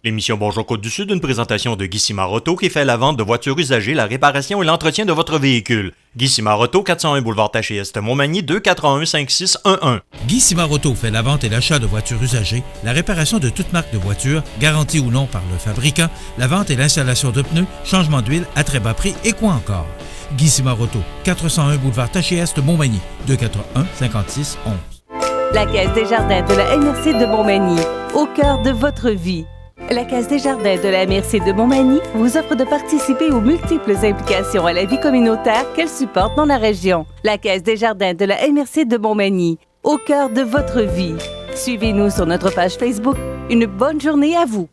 L'émission Bonjour Côte-du-Sud, une présentation de Guy Simard-Auto qui fait la vente de voitures usagées, la réparation et l'entretien de votre véhicule. Guy Simard-Auto, 401 boulevard Taché-Est, Montmagny, 281-5611. Guy Simard-Auto fait la vente et l'achat de voitures usagées, la réparation de toute marque de voiture, garantie ou non par le fabricant, la vente et l'installation de pneus, changement d'huile à très bas prix et quoi encore. Guy Simard-Auto, 401 boulevard Taché-Est, Montmagny, 281-5611. La Caisse des Jardins de la MRC de Montmagny, au cœur de votre vie. La Caisse des Jardins de la MRC de Montmagny vous offre de participer aux multiples implications à la vie communautaire qu'elle supporte dans la région. La Caisse des Jardins de la MRC de Montmagny, au cœur de votre vie. Suivez-nous sur notre page Facebook. Une bonne journée à vous.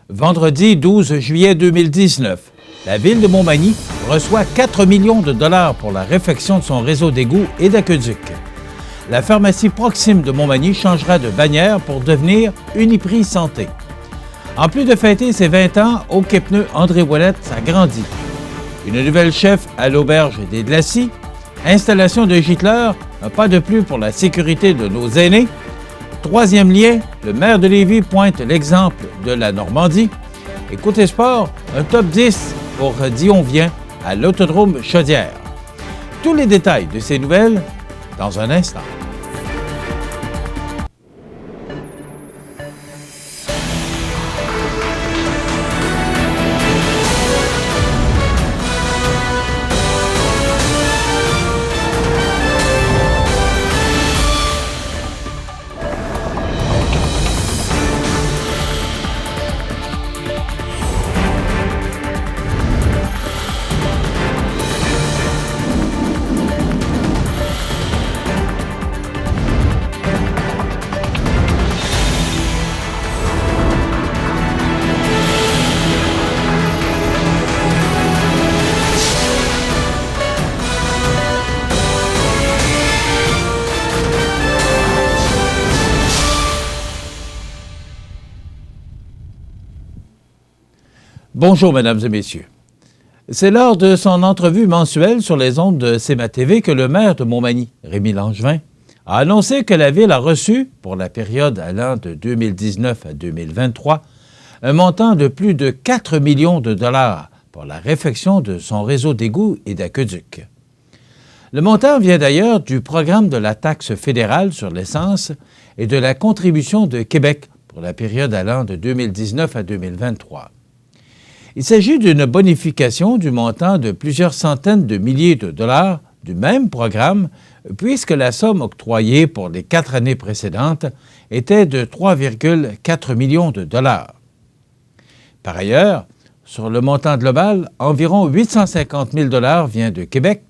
Vendredi 12 juillet 2019, la Ville de Montmagny reçoit 4 millions de dollars pour la réfection de son réseau d'égouts et d'aqueducs. La pharmacie Proxime de Montmagny changera de bannière pour devenir Uniprix Santé. En plus de fêter ses 20 ans, Hockey Pneus André Ouellette s'agrandit. Une nouvelle chef à l'auberge des Glacis, installation de gicleurs, un pas de plus pour la sécurité de nos aînés. Troisième lien, le maire de Lévis pointe l'exemple de la Normandie. Et côté sport, un top 10 pour Dion vient à l'Autodrome Chaudière. Tous les détails de ces nouvelles dans un instant. Bonjour, mesdames et messieurs. C'est lors de son entrevue mensuelle sur les ondes de CMA-TV que le maire de Montmagny, Rémy Langevin, a annoncé que la Ville a reçu, pour la période allant de 2019 à 2023, un montant de plus de 4 millions de dollars pour la réfection de son réseau d'égouts et d'aqueducs. Le montant vient d'ailleurs du programme de la taxe fédérale sur l'essence et de la contribution de Québec pour la période allant de 2019 à 2023. Il s'agit d'une bonification du montant de plusieurs centaines de milliers de dollars du même programme, puisque la somme octroyée pour les 4 années précédentes était de 3,4 millions de dollars. Par ailleurs, sur le montant global, environ 850 000 dollars vient de Québec,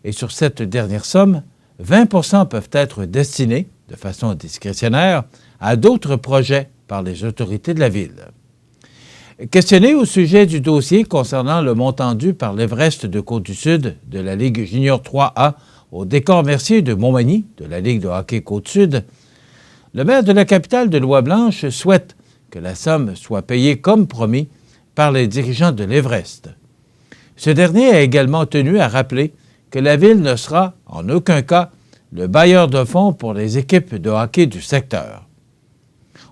et sur cette dernière somme, 20 % peuvent être destinés, de façon discrétionnaire, à d'autres projets par les autorités de la Ville. Questionné au sujet du dossier concernant le montant dû par l'Everest de Côte-du-Sud de la Ligue Junior 3A au Décor Mercier de Montmagny de la Ligue de hockey Côte-Sud, le maire de la capitale de Lois-Blanches souhaite que la somme soit payée comme promis par les dirigeants de l'Everest. Ce dernier a également tenu à rappeler que la Ville ne sera en aucun cas le bailleur de fonds pour les équipes de hockey du secteur.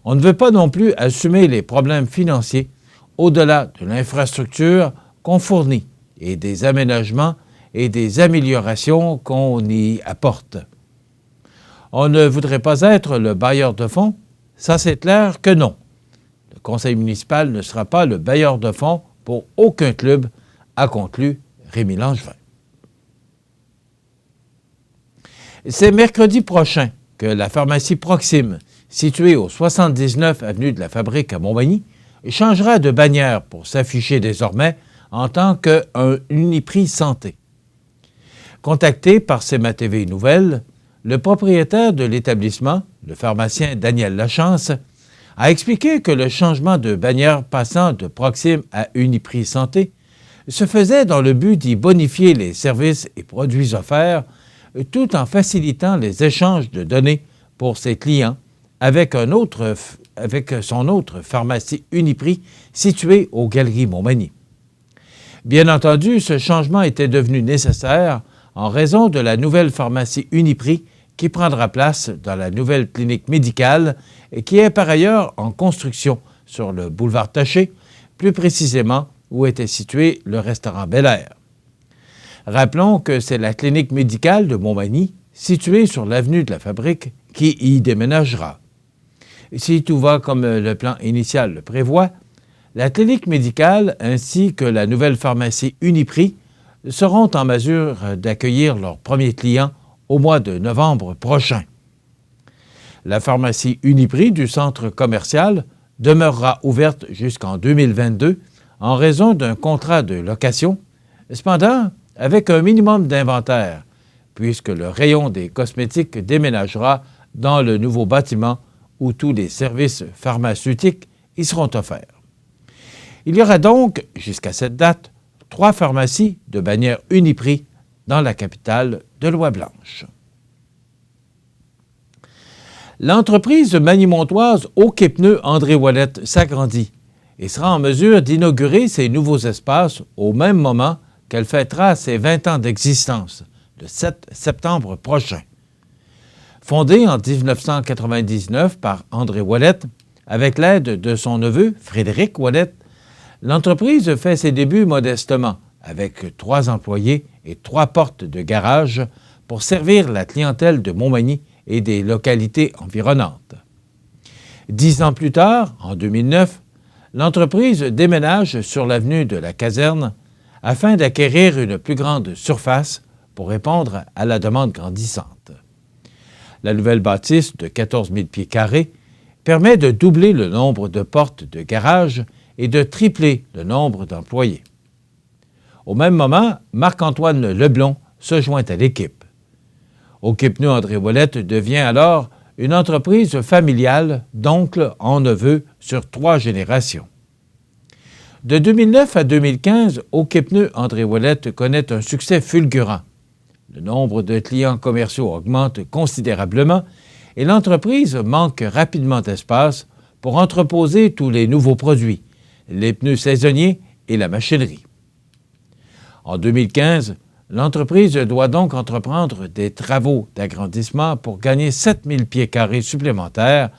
On ne veut pas non plus assumer les problèmes financiers au-delà de l'infrastructure qu'on fournit et des aménagements et des améliorations qu'on y apporte. On ne voudrait pas être le bailleur de fonds? Ça, c'est clair que non. Le conseil municipal ne sera pas le bailleur de fonds pour aucun club, a conclu Rémy Langevin. C'est mercredi prochain que la pharmacie Proxime, située au 79 avenue de la Fabrique à Montmagny, changera de bannière pour s'afficher désormais en tant qu'un Uniprix Santé. Contacté par CMA-TV Nouvelles, le propriétaire de l'établissement, le pharmacien Daniel Lachance, a expliqué que le changement de bannière passant de Proxime à Uniprix Santé se faisait dans le but d'y bonifier les services et produits offerts tout en facilitant les échanges de données pour ses clients avec son autre pharmacie Uniprix située aux Galeries Montmagny. Bien entendu, ce changement était devenu nécessaire en raison de la nouvelle pharmacie Uniprix qui prendra place dans la nouvelle clinique médicale et qui est par ailleurs en construction sur le boulevard Taché, plus précisément où était situé le restaurant Bel Air. Rappelons que c'est la clinique médicale de Montmagny, située sur l'avenue de la Fabrique, qui y déménagera. Si tout va comme le plan initial le prévoit, la clinique médicale ainsi que la nouvelle pharmacie Uniprix seront en mesure d'accueillir leurs premiers clients au mois de novembre prochain. La pharmacie Uniprix du centre commercial demeurera ouverte jusqu'en 2022 en raison d'un contrat de location, cependant avec un minimum d'inventaire, puisque le rayon des cosmétiques déménagera dans le nouveau bâtiment où tous les services pharmaceutiques y seront offerts. Il y aura donc, jusqu'à cette date, 3 pharmacies de bannière Uniprix dans la capitale de Louis-Blanche. L'entreprise magny-montoise OK-Pneus André Ouellette s'agrandit et sera en mesure d'inaugurer ses nouveaux espaces au même moment qu'elle fêtera ses 20 ans d'existence, le 7 septembre prochain. Fondée en 1999 par André Ouellette, avec l'aide de son neveu Frédéric Ouellette, l'entreprise fait ses débuts modestement, avec 3 employés et 3 portes de garage pour servir la clientèle de Montmagny et des localités environnantes. 10 ans plus tard, en 2009, l'entreprise déménage sur l'avenue de la Caserne afin d'acquérir une plus grande surface pour répondre à la demande grandissante. La nouvelle bâtisse de 14 000 pieds carrés permet de doubler le nombre de portes de garage et de tripler le nombre d'employés. Au même moment, Marc-Antoine Leblond se joint à l'équipe. OK-Pneus André Ouellette devient alors une entreprise familiale d'oncle en neveu sur 3 générations. De 2009 à 2015, OK-Pneus André Ouellette connaît un succès fulgurant. Le nombre de clients commerciaux augmente considérablement et l'entreprise manque rapidement d'espace pour entreposer tous les nouveaux produits, les pneus saisonniers et la machinerie. En 2015, l'entreprise doit donc entreprendre des travaux d'agrandissement pour gagner 7 000 pieds carrés supplémentaires,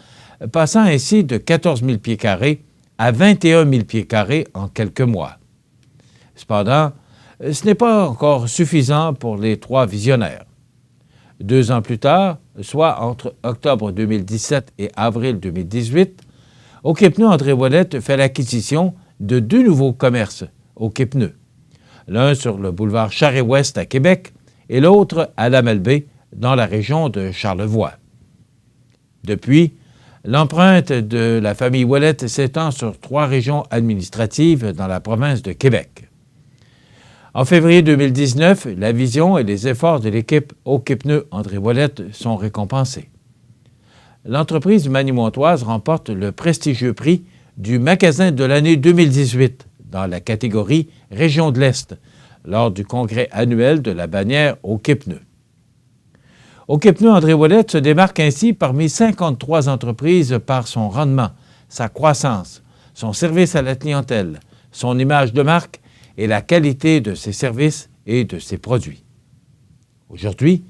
passant ainsi de 14 000 pieds carrés à 21 000 pieds carrés en quelques mois. Cependant, ce n'est pas encore suffisant pour les 3 visionnaires. 2 ans plus tard, soit entre octobre 2017 et avril 2018, OK-Pneus André Ouellette fait l'acquisition de 2 nouveaux commerces OK-Pneus, l'un sur le boulevard Charest-Ouest à Québec et l'autre à la Malbaie, dans la région de Charlevoix. Depuis, l'empreinte de la famille Ouellette s'étend sur 3 régions administratives dans la province de Québec. En février 2019, la vision et les efforts de l'équipe OK-Pneus André Ouellette sont récompensés. L'entreprise magny-montoise remporte le prestigieux prix du magasin de l'année 2018 dans la catégorie Région de l'Est lors du congrès annuel de la bannière OK-Pneus. OK-Pneus André Ouellette se démarque ainsi parmi 53 entreprises par son rendement, sa croissance, son service à la clientèle, son image de marque et la qualité de ses services et de ses produits. Aujourd'hui,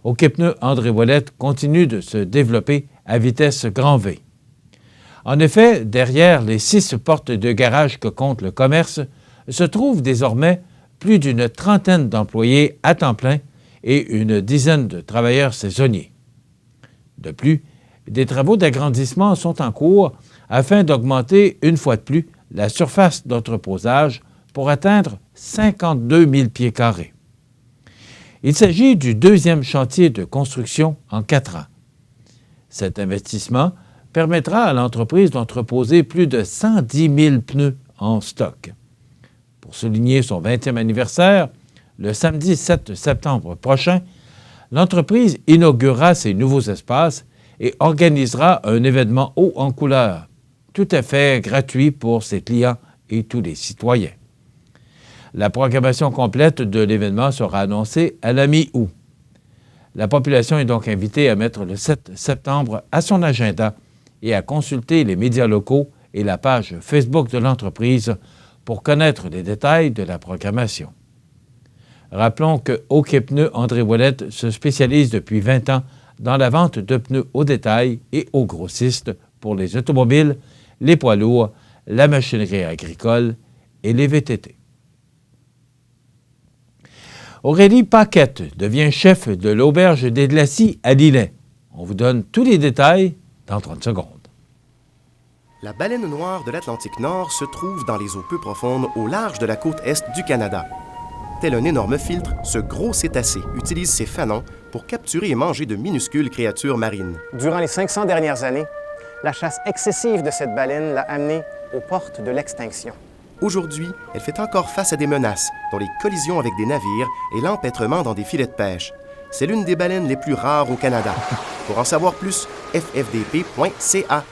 OK-Pneus André Ouellette continue de se développer à vitesse grand V. En effet, derrière les 6 portes de garage que compte le commerce, se trouvent désormais plus d'une trentaine d'employés à temps plein et une dizaine de travailleurs saisonniers. De plus, des travaux d'agrandissement sont en cours afin d'augmenter une fois de plus la surface d'entreposage pour atteindre 52 000 pieds carrés. Il s'agit du 2e chantier de construction en 4 ans. Cet investissement permettra à l'entreprise d'entreposer plus de 110 000 pneus en stock. Pour souligner son 20e anniversaire, le samedi 7 septembre prochain, l'entreprise inaugurera ses nouveaux espaces et organisera un événement haut en couleur, tout à fait gratuit pour ses clients et tous les citoyens. La programmation complète de l'événement sera annoncée à la mi-août. La population est donc invitée à mettre le 7 septembre à son agenda et à consulter les médias locaux et la page Facebook de l'entreprise pour connaître les détails de la programmation. Rappelons que OK-Pneus André Ouellette se spécialise depuis 20 ans dans la vente de pneus au détail et aux grossistes pour les automobiles, les poids lourds, la machinerie agricole et les VTT. Aurélie Paquette devient chef de l'auberge des Glacis à Lillet. On vous donne tous les détails dans 30 secondes. La baleine noire de l'Atlantique Nord se trouve dans les eaux peu profondes au large de la côte est du Canada. Tel un énorme filtre, ce gros cétacé utilise ses fanons pour capturer et manger de minuscules créatures marines. Durant les 500 dernières années, la chasse excessive de cette baleine l'a amenée aux portes de l'extinction. Aujourd'hui, elle fait encore face à des menaces, dont les collisions avec des navires et l'empêtrement dans des filets de pêche. C'est l'une des baleines les plus rares au Canada. Pour en savoir plus, ffdp.ca.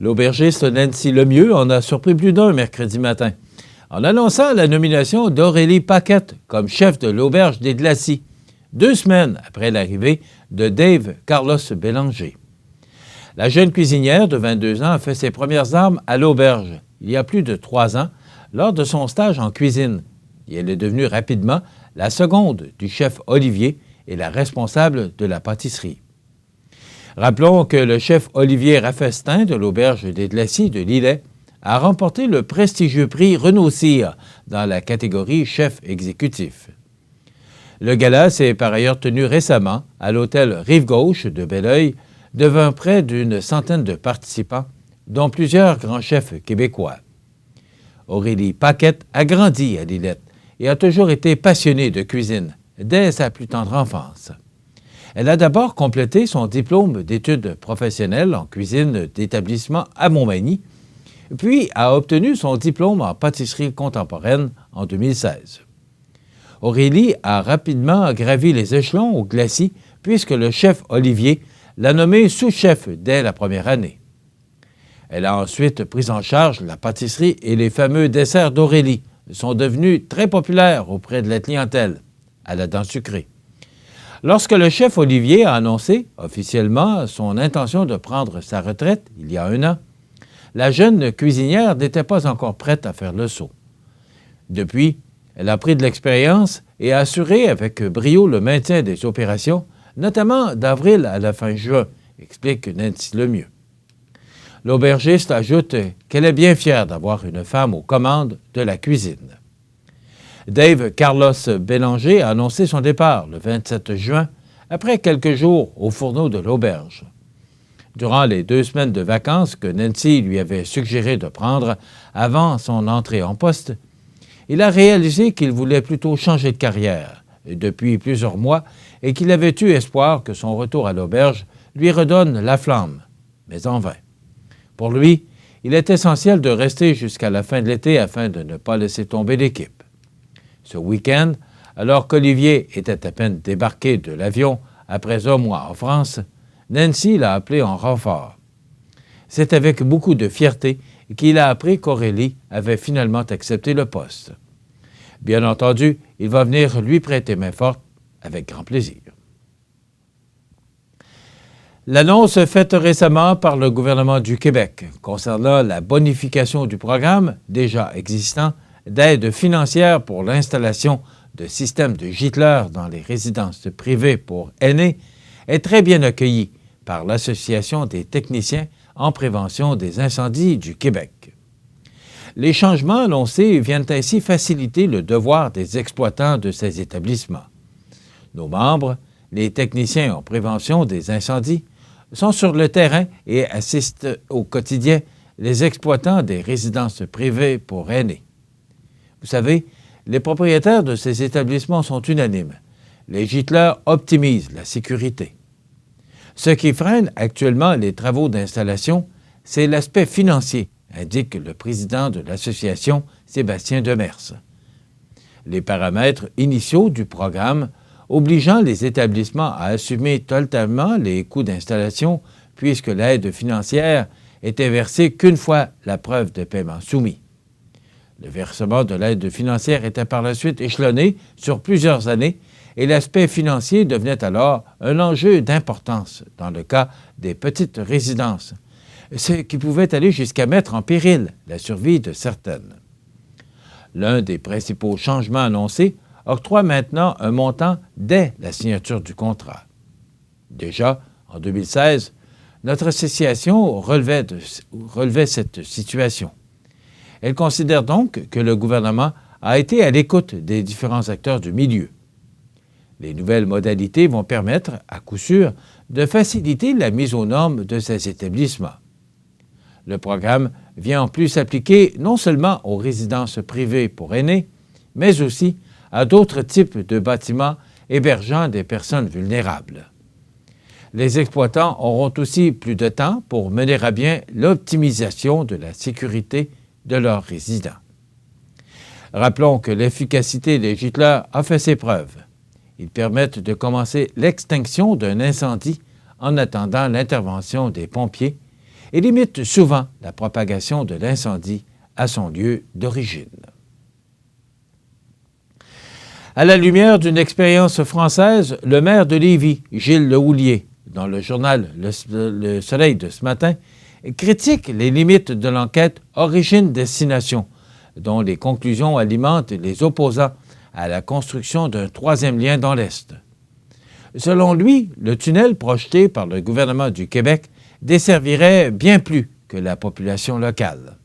L'aubergiste Nancy Lemieux en a surpris plus d'un mercredi matin, en annonçant la nomination d'Aurélie Paquette comme chef de l'auberge des Glacis, 2 semaines après l'arrivée de Dave Carlos Bélanger. La jeune cuisinière de 22 ans a fait ses premières armes à l'auberge il y a plus de 3 ans lors de son stage en cuisine et elle est devenue rapidement la seconde du chef Olivier et la responsable de la pâtisserie. Rappelons que le chef Olivier Raffestin de l'auberge des Glacis de Lillet a remporté le prestigieux prix Renaud-Cyr dans la catégorie chef exécutif. Le gala s'est par ailleurs tenu récemment à l'hôtel Rive-Gauche de Belleuil devant près d'une centaine de participants, dont plusieurs grands chefs québécois. Aurélie Paquette a grandi à Lillet et a toujours été passionnée de cuisine dès sa plus tendre enfance. Elle a d'abord complété son diplôme d'études professionnelles en cuisine d'établissement à Montmagny, puis a obtenu son diplôme en pâtisserie contemporaine en 2016. Aurélie a rapidement gravi les échelons au Glacis puisque le chef Olivier l'a nommée sous-chef dès la première année. Elle a ensuite pris en charge la pâtisserie et les fameux desserts d'Aurélie sont devenus très populaires auprès de la clientèle, à la dent sucrée. Lorsque le chef Olivier a annoncé officiellement son intention de prendre sa retraite il y a 1 an, la jeune cuisinière n'était pas encore prête à faire le saut. Depuis, elle a pris de l'expérience et a assuré avec brio le maintien des opérations, notamment d'avril à la fin juin, explique Nancy Lemieux. L'aubergiste ajoute qu'elle est bien fière d'avoir une femme aux commandes de la cuisine. Dave Carlos Bélanger a annoncé son départ le 27 juin, après quelques jours au fourneau de l'auberge. Durant les 2 semaines de vacances que Nancy lui avait suggéré de prendre avant son entrée en poste, il a réalisé qu'il voulait plutôt changer de carrière depuis plusieurs mois et qu'il avait eu espoir que son retour à l'auberge lui redonne la flamme, mais en vain. Pour lui, il est essentiel de rester jusqu'à la fin de l'été afin de ne pas laisser tomber l'équipe. Ce week-end, alors qu'Olivier était à peine débarqué de l'avion après 1 mois en France, Nancy l'a appelé en renfort. C'est avec beaucoup de fierté qu'il a appris qu'Aurélie avait finalement accepté le poste. Bien entendu, il va venir lui prêter main forte avec grand plaisir. L'annonce faite récemment par le gouvernement du Québec concernant la bonification du programme déjà existant d'aide financière pour l'installation de systèmes de gîteleurs dans les résidences privées pour aînés est très bien accueillie par l'Association des techniciens en prévention des incendies du Québec. Les changements annoncés viennent ainsi faciliter le devoir des exploitants de ces établissements. Nos membres, les techniciens en prévention des incendies, sont sur le terrain et assistent au quotidien les exploitants des résidences privées pour aînés. Vous savez, les propriétaires de ces établissements sont unanimes. Les gîteleurs optimisent la sécurité. Ce qui freine actuellement les travaux d'installation, c'est l'aspect financier, indique le président de l'association, Sébastien Demers. Les paramètres initiaux du programme obligeant les établissements à assumer totalement les coûts d'installation puisque l'aide financière était versée qu'une fois la preuve de paiement soumis. Le versement de l'aide financière était par la suite échelonné sur plusieurs années et l'aspect financier devenait alors un enjeu d'importance dans le cas des petites résidences, ce qui pouvait aller jusqu'à mettre en péril la survie de certaines. L'un des principaux changements annoncés octroie maintenant un montant dès la signature du contrat. Déjà, en 2016, Notre association relevait cette situation. Elle considère donc que le gouvernement a été à l'écoute des différents acteurs du milieu. Les nouvelles modalités vont permettre, à coup sûr, de faciliter la mise aux normes de ces établissements. Le programme vient en plus s'appliquer non seulement aux résidences privées pour aînés, mais aussi à d'autres types de bâtiments hébergeant des personnes vulnérables. Les exploitants auront aussi plus de temps pour mener à bien l'optimisation de la sécurité de leurs résidents. Rappelons que l'efficacité des gîtes-là a fait ses preuves. Ils permettent de commencer l'extinction d'un incendie en attendant l'intervention des pompiers et limitent souvent la propagation de l'incendie à son lieu d'origine. À la lumière d'une expérience française, le maire de Lévis, Gilles Lehoulier, dans le journal Le Soleil de ce matin, critique les limites de l'enquête Origine-Destination, dont les conclusions alimentent les opposants à la construction d'un troisième lien dans l'Est. Selon lui, le tunnel projeté par le gouvernement du Québec desservirait bien plus que la population locale.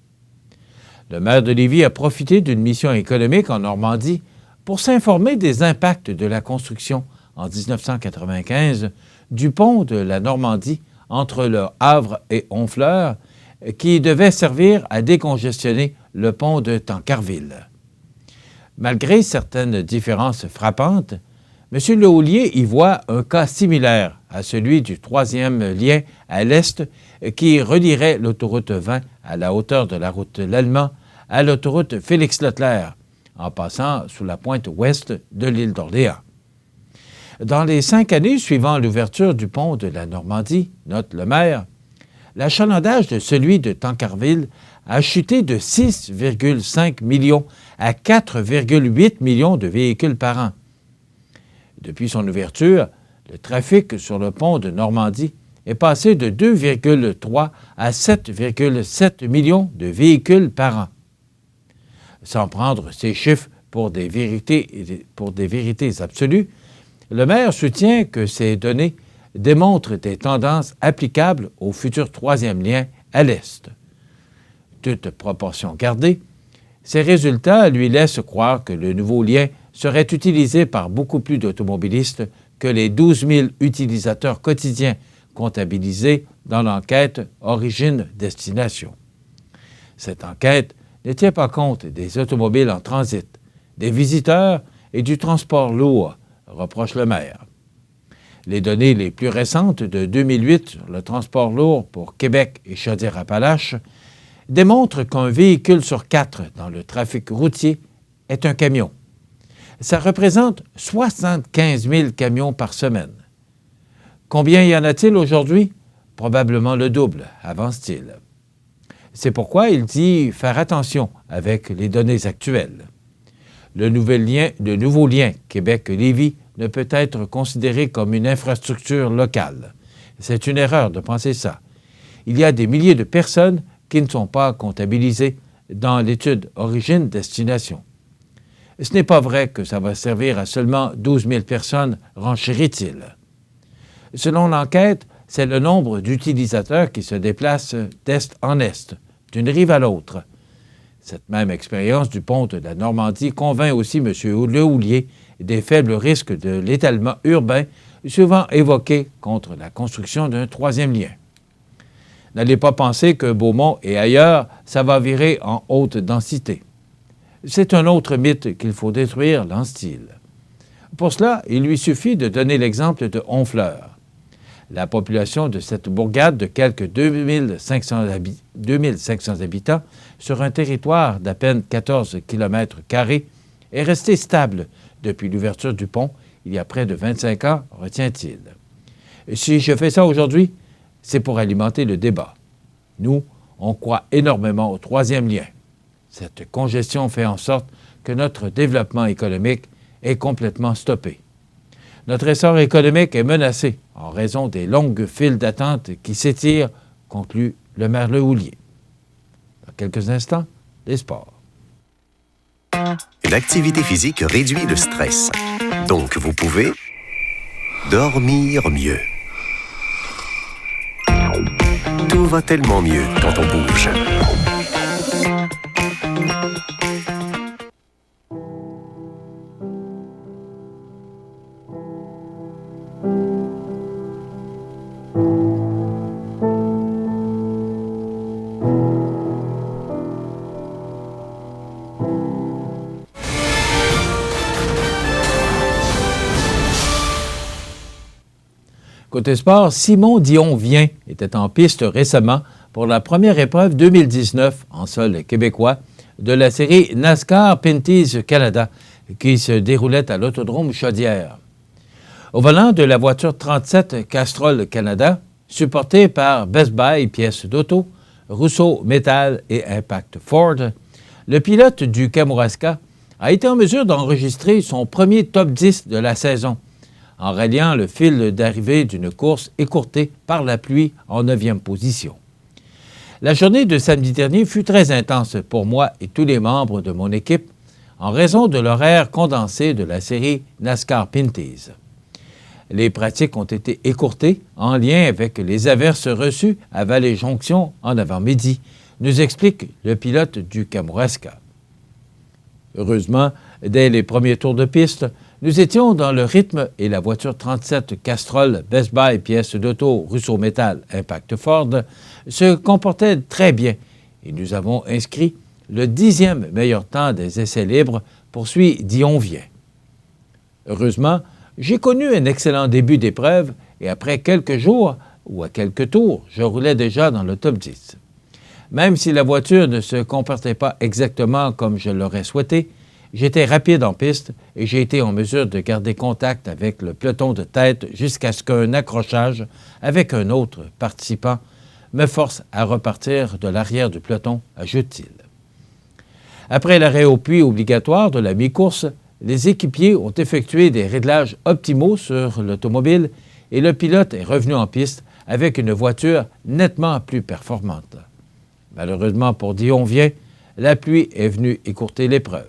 Le maire de Lévis a profité d'une mission économique en Normandie pour s'informer des impacts de la construction en 1995 du pont de la Normandie entre le Havre et Honfleur, qui devait servir à décongestionner le pont de Tancarville. Malgré certaines différences frappantes, M. Lehoulier y voit un cas similaire à celui du troisième lien à l'est qui relierait l'autoroute 20 à la hauteur de la route L'Allemand à l'autoroute Félix-Leclerc, en passant sous la pointe ouest de l'île d'Orléans. Dans les 5 années suivant l'ouverture du pont de la Normandie, note le maire, l'achalandage de celui de Tancarville a chuté de 6,5 millions à 4,8 millions de véhicules par an. Depuis son ouverture, le trafic sur le pont de Normandie est passé de 2,3 à 7,7 millions de véhicules par an. Sans prendre ces chiffres pour des vérités absolues, le maire soutient que ces données démontrent des tendances applicables au futur troisième lien à l'Est. Toute proportion gardée, ces résultats lui laissent croire que le nouveau lien serait utilisé par beaucoup plus d'automobilistes que les 12 000 utilisateurs quotidiens comptabilisés dans l'enquête Origine-Destination. Cette enquête ne tient pas compte des automobiles en transit, des visiteurs et du transport lourd, reproche le maire. Les données les plus récentes de 2008 sur le transport lourd pour Québec et Chaudière-Appalaches démontrent qu'un véhicule sur 4 dans le trafic routier est un camion. Ça représente 75 000 camions par semaine. Combien y en a-t-il aujourd'hui? Probablement le double, avance-t-il. C'est pourquoi il dit faire attention avec les données actuelles. Le nouveau lien Québec-Lévis ne peut être considéré comme une infrastructure locale. C'est une erreur de penser ça. Il y a des milliers de personnes qui ne sont pas comptabilisées dans l'étude Origine-Destination. Ce n'est pas vrai que ça va servir à seulement 12 000 personnes, renchérit-il. Selon l'enquête, c'est le nombre d'utilisateurs qui se déplacent d'est en est, d'une rive à l'autre. Cette même expérience du pont de la Normandie convainc aussi M. Lehoulier des faibles risques de l'étalement urbain souvent évoqués contre la construction d'un troisième lien. N'allez pas penser que Beaumont et ailleurs, ça va virer en haute densité. C'est un autre mythe qu'il faut détruire, lance-t-il. Pour cela, il lui suffit de donner l'exemple de Honfleur. La population de cette bourgade de quelques 2500 habitants sur un territoire d'à peine 14 km² est restée stable depuis l'ouverture du pont il y a près de 25 ans, retient-il. Si je fais ça aujourd'hui, c'est pour alimenter le débat. Nous, on croit énormément au troisième lien. Cette congestion fait en sorte que notre développement économique est complètement stoppé. Notre essor économique est menacé en raison des longues files d'attente qui s'étirent, conclut le maire Lehoulier. Dans quelques instants, les sports. Une activité physique réduit le stress. Donc, vous pouvez dormir mieux. Tout va tellement mieux quand on bouge. Côté sport, Simon Dion-Vien était en piste récemment pour la première épreuve 2019 en sol québécois de la série NASCAR Pinty's Canada qui se déroulait à l'Autodrome Chaudière. Au volant de la voiture 37 Castrol Canada, supportée par Best Buy pièces d'auto, Rousseau Metal et Impact Ford, le pilote du Kamouraska a été en mesure d'enregistrer son premier top 10 de la saison, en ralliant le fil d'arrivée d'une course écourtée par la pluie en 9e position. La journée de samedi dernier fut très intense pour moi et tous les membres de mon équipe en raison de l'horaire condensé de la série NASCAR Pinty's. Les pratiques ont été écourtées en lien avec les averses reçues à Vallée-Jonction en avant-midi, nous explique le pilote du Kamouraska. Heureusement, dès les premiers tours de piste, nous étions dans le rythme et la voiture 37 Castrol Best Buy pièces d'auto Rousseau Metal Impact Ford se comportait très bien et nous avons inscrit le 10e meilleur temps des essais libres, poursuit Dion-Vien. Heureusement, j'ai connu un excellent début d'épreuve et après quelques jours ou à quelques tours, je roulais déjà dans le top 10. Même si la voiture ne se comportait pas exactement comme je l'aurais souhaité, j'étais rapide en piste et j'ai été en mesure de garder contact avec le peloton de tête jusqu'à ce qu'un accrochage avec un autre participant me force à repartir de l'arrière du peloton, ajoute-t-il. Après l'arrêt au puits obligatoire de la mi-course, les équipiers ont effectué des réglages optimaux sur l'automobile et le pilote est revenu en piste avec une voiture nettement plus performante. Malheureusement pour Dion-Vien, la pluie est venue écourter l'épreuve.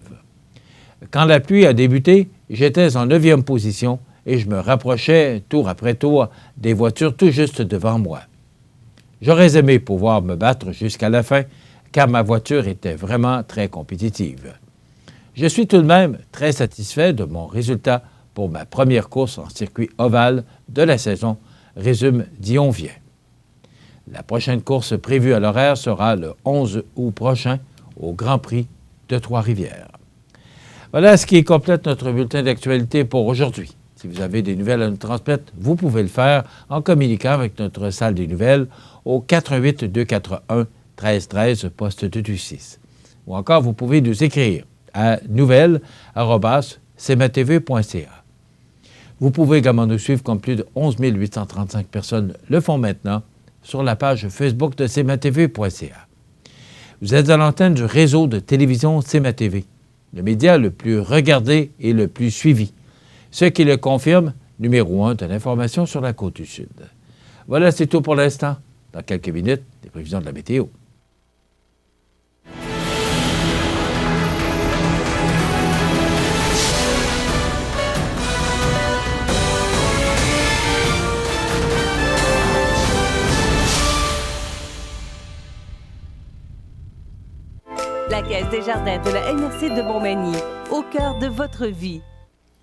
Quand la pluie a débuté, j'étais en 9e position et je me rapprochais tour après tour des voitures tout juste devant moi. J'aurais aimé pouvoir me battre jusqu'à la fin, car ma voiture était vraiment très compétitive. Je suis tout de même très satisfait de mon résultat pour ma première course en circuit ovale de la saison, résume Dion-Vien. La prochaine course prévue à l'horaire sera le 11 août prochain au Grand Prix de Trois-Rivières. Voilà ce qui complète notre bulletin d'actualité pour aujourd'hui. Si vous avez des nouvelles à nous transmettre, vous pouvez le faire en communiquant avec notre salle des nouvelles au 418-241-1313, poste 226. Ou encore, vous pouvez nous écrire à nouvelles@cmatv.ca. Vous pouvez également nous suivre comme plus de 11 835 personnes le font maintenant sur la page Facebook de cmatv.ca. Vous êtes à l'antenne du réseau de télévision CMA-TV, le média le plus regardé et le plus suivi, ce qui le confirme, numéro 1 de l'information sur la Côte-du-Sud. Voilà, c'est tout pour l'instant. Dans quelques minutes, les prévisions de la météo. La Caisse des Jardins de la MRC de Montmagny, au cœur de votre vie.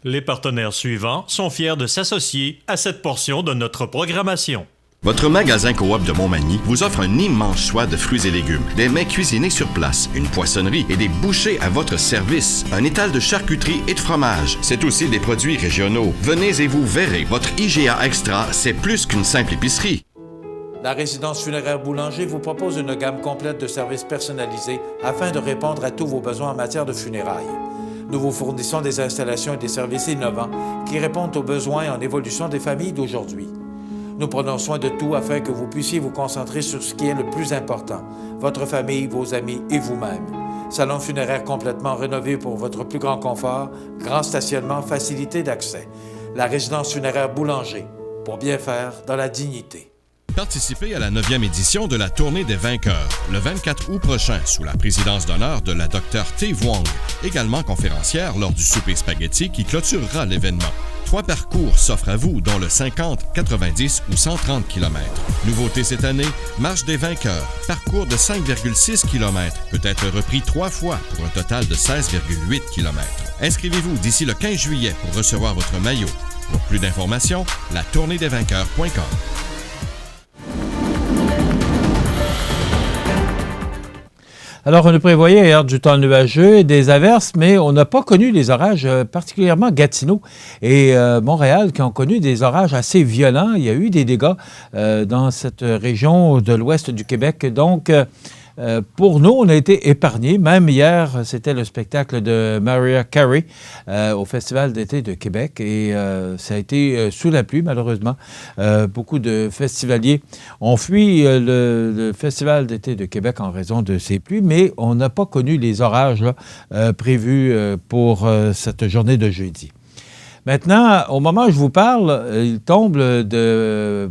Les partenaires suivants sont fiers de s'associer à cette portion de notre programmation. Votre magasin Coop de Montmagny vous offre un immense choix de fruits et légumes, des mets cuisinés sur place, une poissonnerie et des bouchers à votre service, un étal de charcuterie et de fromage. C'est aussi des produits régionaux. Venez et vous verrez, votre IGA Extra, c'est plus qu'une simple épicerie. La résidence funéraire Boulanger vous propose une gamme complète de services personnalisés afin de répondre à tous vos besoins en matière de funérailles. Nous vous fournissons des installations et des services innovants qui répondent aux besoins en évolution des familles d'aujourd'hui. Nous prenons soin de tout afin que vous puissiez vous concentrer sur ce qui est le plus important, votre famille, vos amis et vous-même. Salon funéraire complètement rénové pour votre plus grand confort, grand stationnement, facilité d'accès. La résidence funéraire Boulanger, pour bien faire dans la dignité. Participez à la 9e édition de la Tournée des vainqueurs, le 24 août prochain, sous la présidence d'honneur de la Dr. T. Wong, également conférencière lors du souper spaghetti qui clôturera l'événement. 3 parcours s'offrent à vous, dont le 50, 90 ou 130 km. Nouveauté cette année, Marche des vainqueurs. Parcours de 5,6 km peut être repris 3 fois pour un total de 16,8 km. Inscrivez-vous d'ici le 15 juillet pour recevoir votre maillot. Pour plus d'informations, latourneedesvainqueurs.com. Alors, on nous prévoyait hier du temps nuageux et des averses, mais on n'a pas connu les orages, particulièrement Gatineau et Montréal, qui ont connu des orages assez violents. Il y a eu des dégâts dans cette région de l'ouest du Québec. Donc, pour nous, on a été épargnés. Même hier, c'était le spectacle de Mariah Carey au Festival d'été de Québec et ça a été sous la pluie, malheureusement. Beaucoup de festivaliers ont fui le Festival d'été de Québec en raison de ces pluies, mais on n'a pas connu les orages là, prévus pour cette journée de jeudi. Maintenant, au moment où je vous parle, il tombe de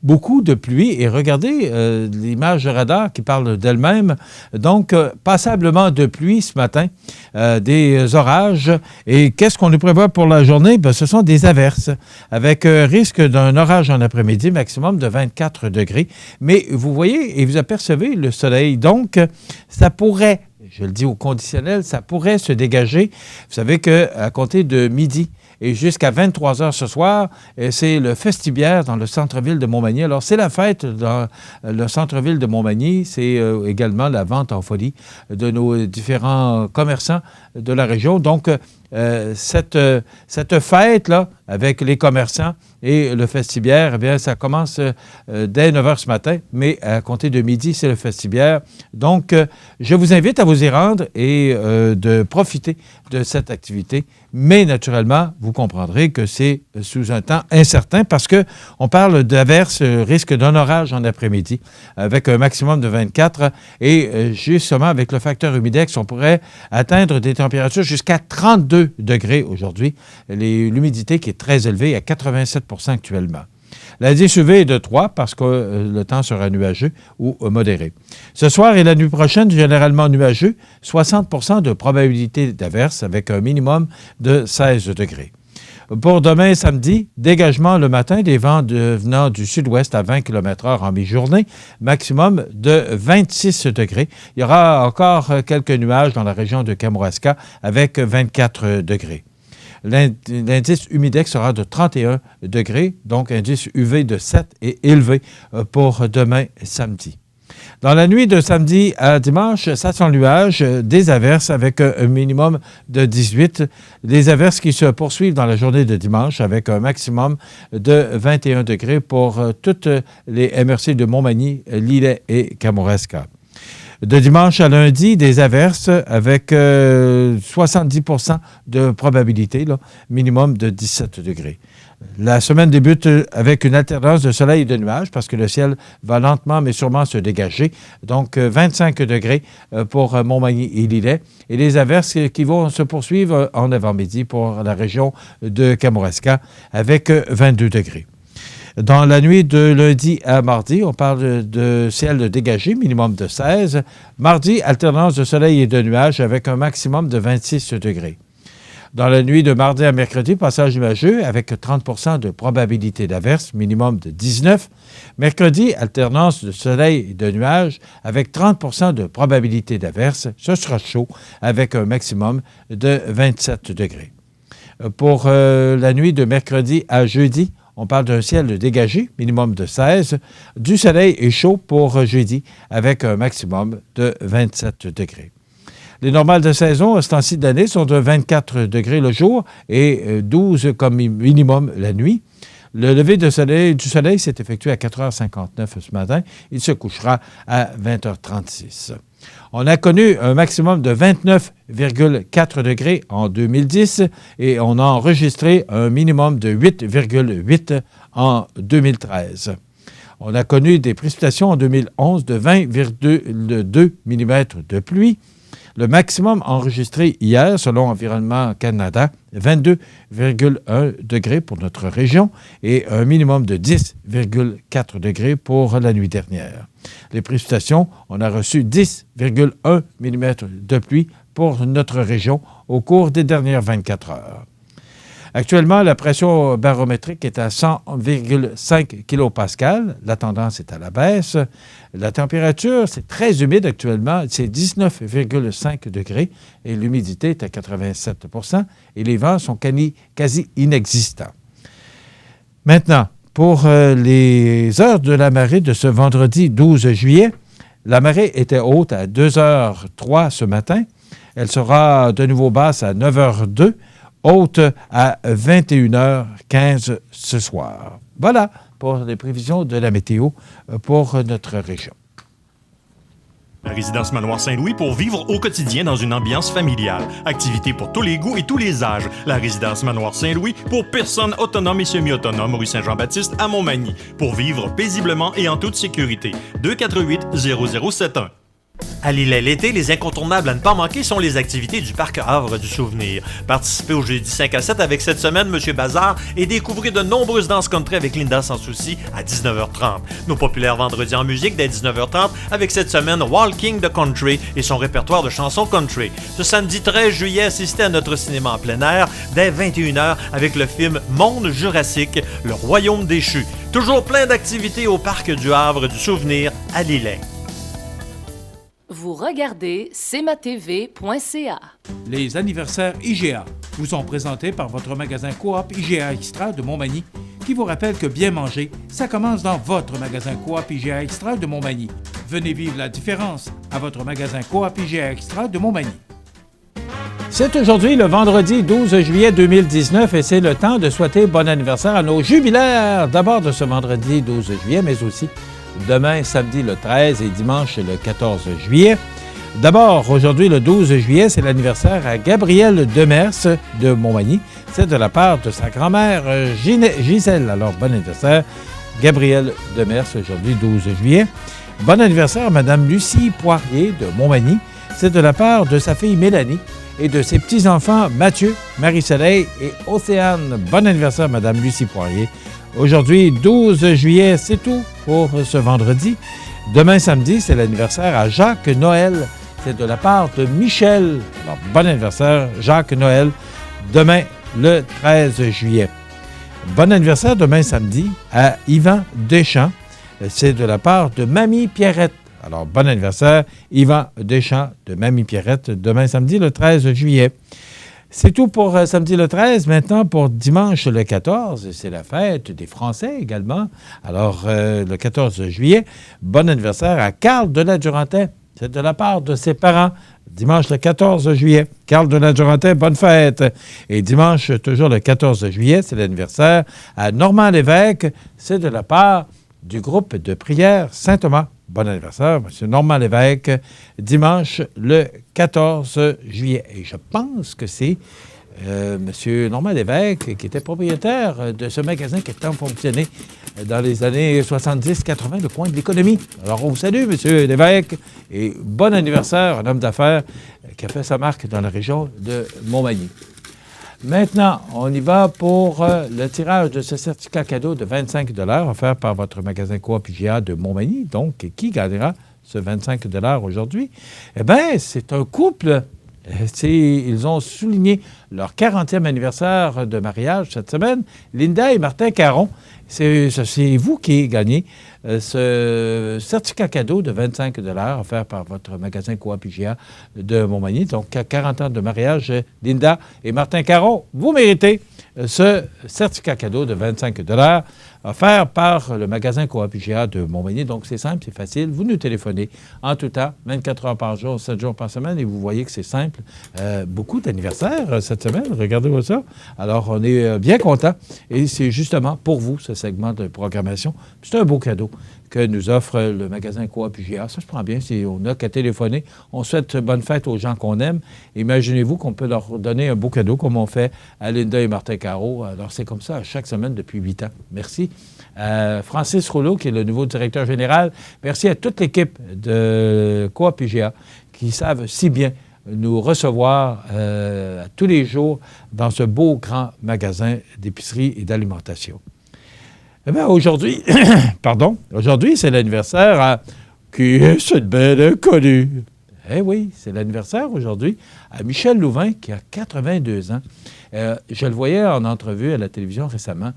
beaucoup de pluie et regardez l'image de radar qui parle d'elle-même. Donc, passablement de pluie ce matin, des orages. Et qu'est-ce qu'on nous prévoit pour la journée? Bien, ce sont des averses avec risque d'un orage en après-midi, maximum de 24 degrés. Mais vous voyez et vous apercevez le soleil. Donc, ça pourrait, je le dis au conditionnel, ça pourrait se dégager. Vous savez qu'à compter de midi, et jusqu'à 23 heures ce soir, c'est le Festibiaire dans le centre-ville de Montmagny. Alors, c'est la fête dans le centre-ville de Montmagny. C'est également la vente en folie de nos différents commerçants de la région. Donc, cette fête-là, avec les commerçants et le Festibiaire, eh bien, ça commence dès 9 h ce matin, mais à compter de midi, c'est le Festibiaire. Donc, je vous invite à vous y rendre et de profiter de cette activité. Mais naturellement, vous comprendrez que c'est sous un temps incertain parce qu'on parle d'averses, risque d'un orage en après-midi avec un maximum de 24 et justement avec le facteur humidex, on pourrait atteindre des températures jusqu'à 32 degrés aujourd'hui. L'humidité qui est très élevée à 87 % actuellement. L'indice UV est de 3 parce que le temps sera nuageux ou modéré. Ce soir et la nuit prochaine, généralement nuageux, 60 % de probabilité d'averse avec un minimum de 16 degrés. Pour demain, samedi, dégagement le matin des vents venant du sud-ouest à 20 km/h en mi-journée, maximum de 26 degrés. Il y aura encore quelques nuages dans la région de Kamouraska avec 24 degrés. L'indice humidex sera de 31 degrés, donc indice UV de 7 et élevé pour demain samedi. Dans la nuit de samedi à dimanche, ça sent nuage, des averses avec un minimum de 18. Des averses qui se poursuivent dans la journée de dimanche avec un maximum de 21 degrés pour toutes les MRC de Montmagny, Lillet et Kamouraska. De dimanche à lundi, des averses avec 70 % de probabilité, là, minimum de 17 degrés. La semaine débute avec une alternance de soleil et de nuages parce que le ciel va lentement mais sûrement se dégager. Donc, 25 degrés pour Montmagny et Lillet. Et les averses qui vont se poursuivre en avant-midi pour la région de Kamouraska avec 22 degrés. Dans la nuit de lundi à mardi, on parle de ciel dégagé, minimum de 16. Mardi, alternance de soleil et de nuages avec un maximum de 26 degrés. Dans la nuit de mardi à mercredi, passage nuageux avec 30 % de probabilité d'averse, minimum de 19. Mercredi, alternance de soleil et de nuages avec 30 % de probabilité d'averse. Ce sera chaud avec un maximum de 27 degrés. Pour la nuit de mercredi à jeudi, on parle d'un ciel dégagé, minimum de 16. Du soleil et chaud pour jeudi, avec un maximum de 27 degrés. Les normales de saison, à ce temps-ci de l'année, sont de 24 degrés le jour et 12 comme minimum la nuit. Le lever du soleil s'est effectué à 4h59 ce matin. Il se couchera à 20h36. On a connu un maximum de 29,4 degrés en 2010 et on a enregistré un minimum de 8,8 en 2013. On a connu des précipitations en 2011 de 20,2 mm de pluie. Le maximum enregistré hier, selon Environnement Canada, 22,1 degrés pour notre région et un minimum de 10,4 degrés pour la nuit dernière. Les précipitations, on a reçu 10,1 mm de pluie pour notre région au cours des dernières 24 heures. Actuellement, la pression barométrique est à 100,5 kPa. La tendance est à la baisse. La température, c'est très humide actuellement. C'est 19,5 degrés et l'humidité est à 87 % et les vents sont quasi inexistants. Maintenant, pour les heures de la marée de ce vendredi 12 juillet, la marée était haute à 2h03 ce matin. Elle sera de nouveau basse à 9h02. Haute à 21h15 ce soir. Voilà pour les prévisions de la météo pour notre région. La résidence Manoir Saint-Louis pour vivre au quotidien dans une ambiance familiale. Activités pour tous les goûts et tous les âges. La résidence Manoir Saint-Louis pour personnes autonomes et semi-autonomes, rue Saint-Jean-Baptiste à Montmagny. Pour vivre paisiblement et en toute sécurité. 248-0071. À Lillet l'été, les incontournables à ne pas manquer sont les activités du Parc Havre du Souvenir. Participez au jeudi 5 à 7 avec cette semaine Monsieur Bazar et découvrez de nombreuses danses country avec Linda Sans Souci à 19h30. Nos populaires vendredis en musique dès 19h30 avec cette semaine Walking the Country et son répertoire de chansons country. Ce samedi 13 juillet, assistez à notre cinéma en plein air dès 21h avec le film Monde Jurassique, le Royaume déchu. Toujours plein d'activités au Parc du Havre du Souvenir à Lillet. Vous regardez cmatv.ca. Les anniversaires IGA vous sont présentés par votre magasin Coop IGA Extra de Montmagny, qui vous rappelle que bien manger, ça commence dans votre magasin Coop IGA Extra de Montmagny. Venez vivre la différence à votre magasin Coop IGA Extra de Montmagny. C'est aujourd'hui le vendredi 12 juillet 2019 et c'est le temps de souhaiter bon anniversaire à nos jubilaires. D'abord de ce vendredi 12 juillet, mais aussi demain, samedi le 13 et dimanche le 14 juillet. D'abord, aujourd'hui, le 12 juillet, c'est l'anniversaire à Gabrielle Demers de Montmagny. C'est de la part de sa grand-mère Gisèle. Alors, bon anniversaire, Gabrielle Demers, aujourd'hui, 12 juillet. Bon anniversaire à Mme Lucie Poirier de Montmagny. C'est de la part de sa fille Mélanie et de ses petits-enfants Mathieu, Marie-Soleil et Océane. Bon anniversaire, Mme Lucie Poirier. Aujourd'hui, 12 juillet, c'est tout pour ce vendredi. Demain, samedi, c'est l'anniversaire à Jacques Noël. C'est de la part de Michel. Alors, bon anniversaire, Jacques Noël. Demain, le 13 juillet. Bon anniversaire demain, samedi, à Yvan Deschamps. C'est de la part de Mamie Pierrette. Alors, bon anniversaire, Yvan Deschamps de Mamie Pierrette. Demain, samedi, le 13 juillet. C'est tout pour samedi le 13. Maintenant, pour dimanche le 14, c'est la fête des Français également. Alors, le 14 juillet, bon anniversaire à Carl de la Durantin. C'est de la part de ses parents. Dimanche le 14 juillet, Carl de la Durantin, bonne fête. Et dimanche, toujours le 14 juillet, c'est l'anniversaire à Normand Lévesque. C'est de la part du groupe de prière Saint-Thomas. Bon anniversaire, M. Normand Lévesque, dimanche le 14 juillet. Et je pense que c'est M. Normand Lévesque qui était propriétaire de ce magasin qui a tant fonctionné dans les années 70-80, le coin de l'économie. Alors, on vous salue, M. Lévesque, et bon anniversaire, un homme d'affaires qui a fait sa marque dans la région de Montmagny. Maintenant, on y va pour le tirage de ce certificat cadeau de 25 $ offert par votre magasin Coop IGA de Montmagny. Donc, qui gagnera ce 25 $ aujourd'hui? Eh bien, c'est un couple. Ils ont souligné leur 40e anniversaire de mariage cette semaine. Linda et Martin Caron, c'est vous qui gagnez ce certificat cadeau de 25 $ offert par votre magasin Coop IGA de Montmagny. Donc, à 40 ans de mariage, Linda et Martin Caron, vous méritez ce certificat cadeau de 25 $ offert par le magasin Coop IGA de Montmagny. Donc, c'est simple, c'est facile. Vous nous téléphonez en tout temps, 24 heures par jour, 7 jours par semaine, et vous voyez que c'est simple. Beaucoup d'anniversaires cette semaine, regardez-moi ça. Alors, on est bien contents, et c'est justement pour vous, ce segment de programmation. C'est un beau cadeau que nous offre le magasin Coop IGA. Ça se prend bien, on n'a qu'à téléphoner. On souhaite bonne fête aux gens qu'on aime. Imaginez-vous qu'on peut leur donner un beau cadeau comme on fait à Linda et Martin Caro. Alors, c'est comme ça chaque semaine depuis 8 ans. Merci. Francis Rouleau, qui est le nouveau directeur général. Merci à toute l'équipe de Coop IGA qui savent si bien nous recevoir tous les jours dans ce beau grand magasin d'épicerie et d'alimentation. Eh bien, aujourd'hui, aujourd'hui, c'est l'anniversaire à qui est cette belle inconnue? Eh oui, c'est l'anniversaire aujourd'hui à Michel Louvain, qui a 82 ans. Je le voyais en entrevue à la télévision récemment,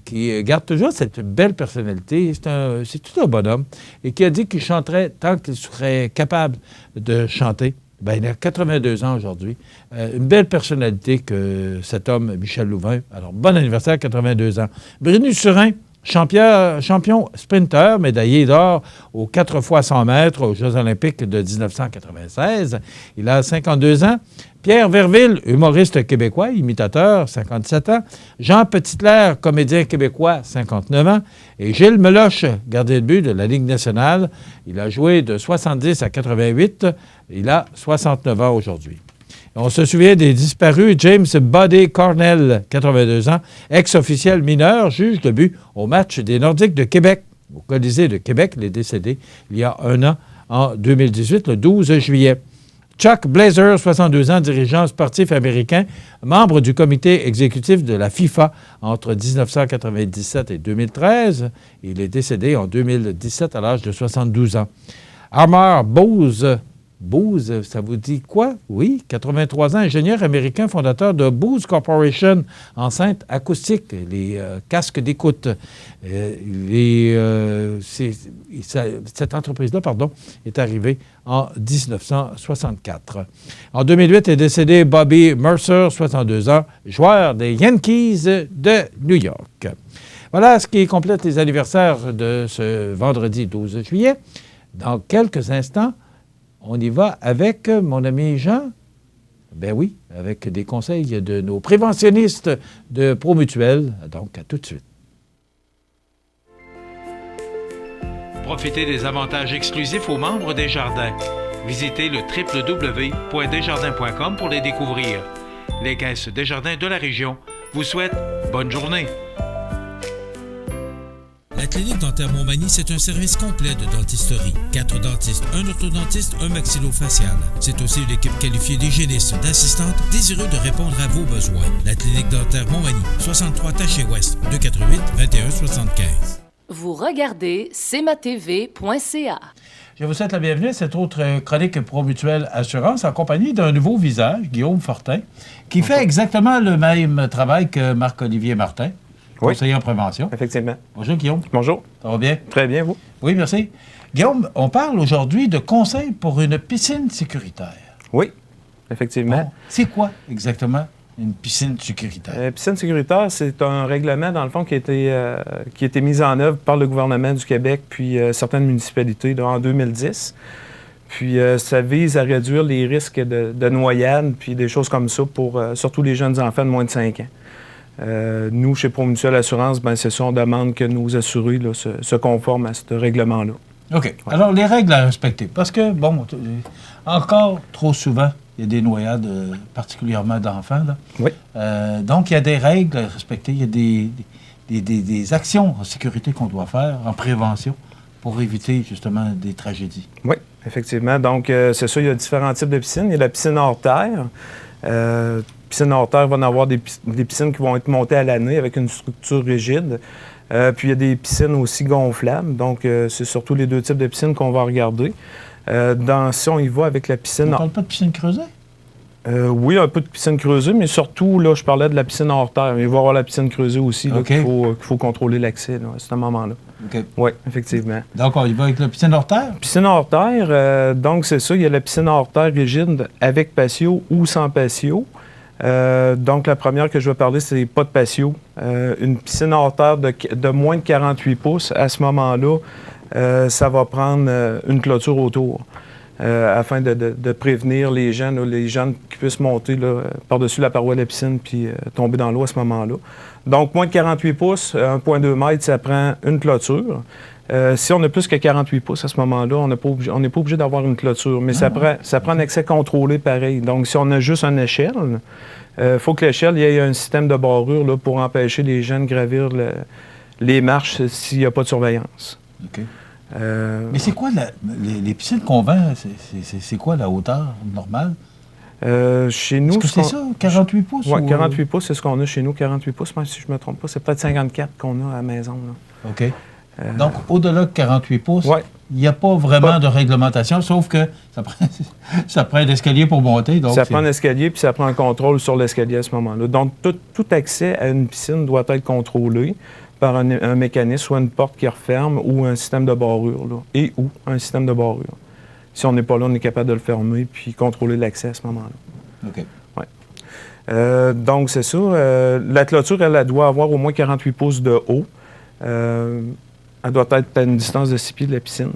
qui garde toujours cette belle personnalité. C'est tout un bonhomme. Et qui a dit qu'il chanterait tant qu'il serait capable de chanter. Bien, il a 82 ans aujourd'hui. Une belle personnalité que cet homme, Michel Louvain. Alors, bon anniversaire, 82 ans. Brunus Surin, champion sprinter, médaillé d'or aux 4 fois 100 mètres aux Jeux olympiques de 1996. Il a 52 ans. Pierre Verville, humoriste québécois, imitateur, 57 ans. Jean Petitclerc, comédien québécois, 59 ans. Et Gilles Meloche, gardien de but de la Ligue nationale. Il a joué de 70 à 88. Il a 69 ans aujourd'hui. On se souvient des disparus. James Buddy Cornell, 82 ans, ex-officiel mineur, juge de but au match des Nordiques de Québec, au Colisée de Québec. Il est décédé il y a un an, en 2018, le 12 juillet. Chuck Blazer, 62 ans, dirigeant sportif américain, membre du comité exécutif de la FIFA entre 1997 et 2013. Il est décédé en 2017 à l'âge de 72 ans. Armand Bose, ça vous dit quoi? Oui, 83 ans, ingénieur américain, fondateur de Bose Corporation, enceinte acoustique, les casques d'écoute. Cette entreprise-là, est arrivée en 1964. En 2008 est décédé Bobby Mercer, 62 ans, joueur des Yankees de New York. Voilà ce qui complète les anniversaires de ce vendredi 12 juillet. Dans quelques instants, on y va avec mon ami Jean. Ben oui, avec des conseils de nos préventionnistes de Promutuelle. Donc, à tout de suite. Profitez des avantages exclusifs aux membres des Jardins. Visitez le www.desjardins.com pour les découvrir. Les caisses Desjardins de la région vous souhaitent bonne journée. La clinique dentaire Montmagny, c'est un service complet de dentisterie. 4 dentistes, un orthodontiste, un maxillofacial. C'est aussi une équipe qualifiée d'hygiénistes, d'assistantes, désireux de répondre à vos besoins. La clinique dentaire Montmagny, 63 Taché-Ouest, 248-2175. Vous regardez cmatv.ca. Je vous souhaite la bienvenue à cette autre chronique Promutuelle Assurance en compagnie d'un nouveau visage, Guillaume Fortin, qui fait exactement le même travail que Marc-Olivier Martin. Conseiller en prévention. Effectivement. Bonjour, Guillaume. Bonjour. Ça va bien? Très bien, vous? Oui, merci. Guillaume, on parle aujourd'hui de conseils pour une piscine sécuritaire. Oui, effectivement. Bon, c'est quoi exactement une piscine sécuritaire? Piscine sécuritaire, c'est un règlement, dans le fond, qui a été mis en œuvre par le gouvernement du Québec puis certaines municipalités en 2010. Puis ça vise à réduire les risques de noyade puis des choses comme ça pour surtout les jeunes enfants de moins de 5 ans. Nous, chez Promutuelle Assurance, c'est ça, on demande que nos assurés là, se conforment à ce règlement-là. OK. Ouais. Alors, les règles à respecter. Parce que, bon, encore trop souvent, il y a des noyades, particulièrement d'enfants. Là. Oui. Donc, il y a des règles à respecter. Il y a des actions en sécurité qu'on doit faire, en prévention, pour éviter, justement, des tragédies. Oui, effectivement. Donc, c'est ça, il y a différents types de piscines. Il y a la piscine hors terre. Piscine hors terre, il va y en avoir des piscines qui vont être montées à l'année avec une structure rigide. Puis il y a des piscines aussi gonflables. Donc, c'est surtout les deux types de piscines qu'on va regarder. Si on y va avec la piscine... On ne parle pas de piscine creusée? Oui, un peu de piscine creusée, mais surtout, là, je parlais de la piscine hors terre. Mais il va y avoir la piscine creusée aussi, là, qu'il faut contrôler l'accès là, à ce moment-là. OK. Oui, effectivement. Donc, on y va avec la piscine hors terre? Piscine hors terre, donc c'est ça, il y a la piscine hors terre rigide avec patio ou sans patio. Donc, la première que je vais parler, c'est pas de patio. Une piscine hors terre de moins de 48 pouces, à ce moment-là, ça va prendre une clôture autour afin de prévenir les jeunes qui puissent monter là, par-dessus la paroi de la piscine puis tomber dans l'eau à ce moment-là. Donc, moins de 48 pouces, 1,2 mètre, ça prend une clôture. Si on a plus que 48 pouces à ce moment-là, on n'est pas obligé d'avoir une clôture, mais ça prend un accès contrôlé pareil. Donc, si on a juste une échelle, il faut que l'échelle, il y ait un système de barrure là, pour empêcher les gens de gravir les marches s'il n'y a pas de surveillance. OK. Mais c'est quoi les piscines qu'on vend? C'est quoi la hauteur normale? Chez nous... Est-ce que c'est ça, 48 pouces? Oui, 48 pouces, c'est ce qu'on a chez nous, 48 pouces. Même si je ne me trompe pas, c'est peut-être 54 qu'on a à la maison. Là. OK. Donc, au-delà de 48 pouces, ouais. il n'y a pas vraiment de réglementation, sauf que ça prend un escalier pour monter. Donc ça prend un escalier, puis ça prend un contrôle sur l'escalier à ce moment-là. Donc, tout accès à une piscine doit être contrôlé par un mécanisme, soit une porte qui referme ou un système de barrure, là, ou un système de barrure. Si on n'est pas là, on est capable de le fermer puis contrôler l'accès à ce moment-là. OK. Ouais. Donc, c'est ça. La clôture, elle doit avoir au moins 48 pouces de haut. Elle doit être à une distance de 6 pieds de la piscine.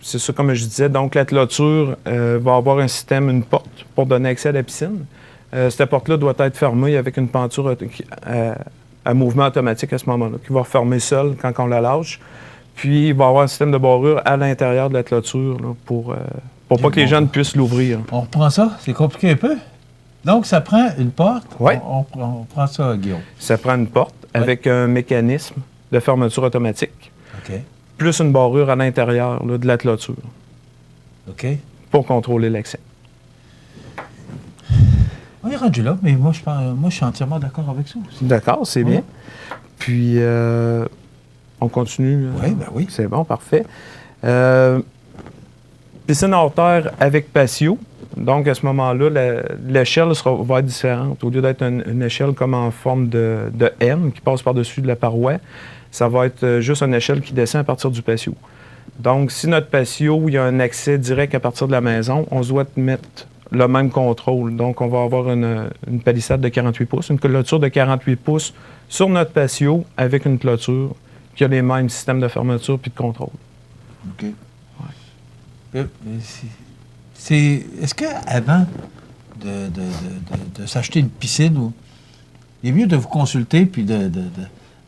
C'est ça, comme je disais. Donc, la clôture va avoir un système, une porte pour donner accès à la piscine. Cette porte-là doit être fermée avec une penture à mouvement automatique à ce moment-là, qui va refermer seule quand on la lâche. Puis, il va y avoir un système de barrure à l'intérieur de la clôture là, pour pas que les gens ne puissent l'ouvrir. On reprend ça? C'est compliqué un peu? Donc, ça prend une porte? Oui. On prend ça, Guillaume. Ça prend une porte avec un mécanisme de fermeture automatique, OK, plus une barrure à l'intérieur là, de la clôture. OK. Pour contrôler l'accès. On est rendu là, mais moi, je suis entièrement d'accord avec ça aussi. D'accord, c'est bien. Puis, on continue. Oui, ben oui. C'est bon, parfait. Piscine hors terre avec patio. Donc, à ce moment-là, l'échelle va être différente. Au lieu d'être une échelle comme en forme de M qui passe par-dessus de la paroi, ça va être juste une échelle qui descend à partir du patio. Donc, si notre patio, il y a un accès direct à partir de la maison, on doit mettre le même contrôle. Donc, on va avoir une palissade de 48 pouces, une clôture de 48 pouces sur notre patio avec une clôture qui a les mêmes systèmes de fermeture puis de contrôle. OK. Ouais. Est-ce qu'avant de s'acheter une piscine, il est mieux de vous consulter puis de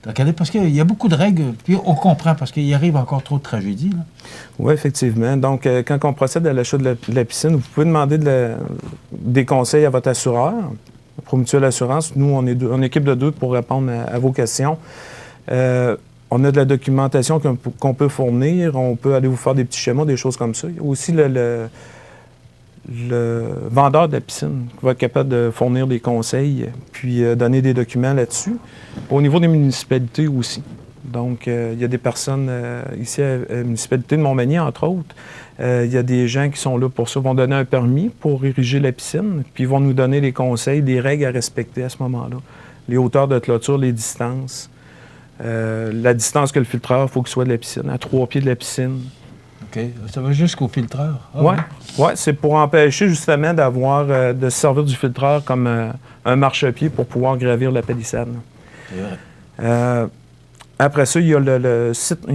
regarder, parce qu'il y a beaucoup de règles, puis on comprend, parce qu'il arrive encore trop de tragédies. Là. Oui, effectivement. Donc, quand on procède à l'achat de la piscine, vous pouvez demander des conseils à votre assureur, Promutuelle Assurance. Nous, on est une équipe de 2 pour répondre à vos questions. On a de la documentation qu'on peut fournir. On peut aller vous faire des petits schémas, des choses comme ça. Il y a aussi le vendeur de la piscine qui va être capable de fournir des conseils puis donner des documents là-dessus. Au niveau des municipalités aussi. Donc, il y a des personnes ici à la municipalité de Montmagny, entre autres. Il y a des gens qui sont là pour ça, vont donner un permis pour ériger la piscine, puis ils vont nous donner les conseils, des règles à respecter à ce moment-là. Les hauteurs de clôture, les distances. La distance que le filtreur, il faut qu'il soit de la piscine, à 3 pieds de la piscine. OK. Ça va jusqu'au filtreur? Oui, c'est pour empêcher justement de se servir du filtreur comme un marchepied pour pouvoir gravir la palissade. C'est vrai. Après ça, il y a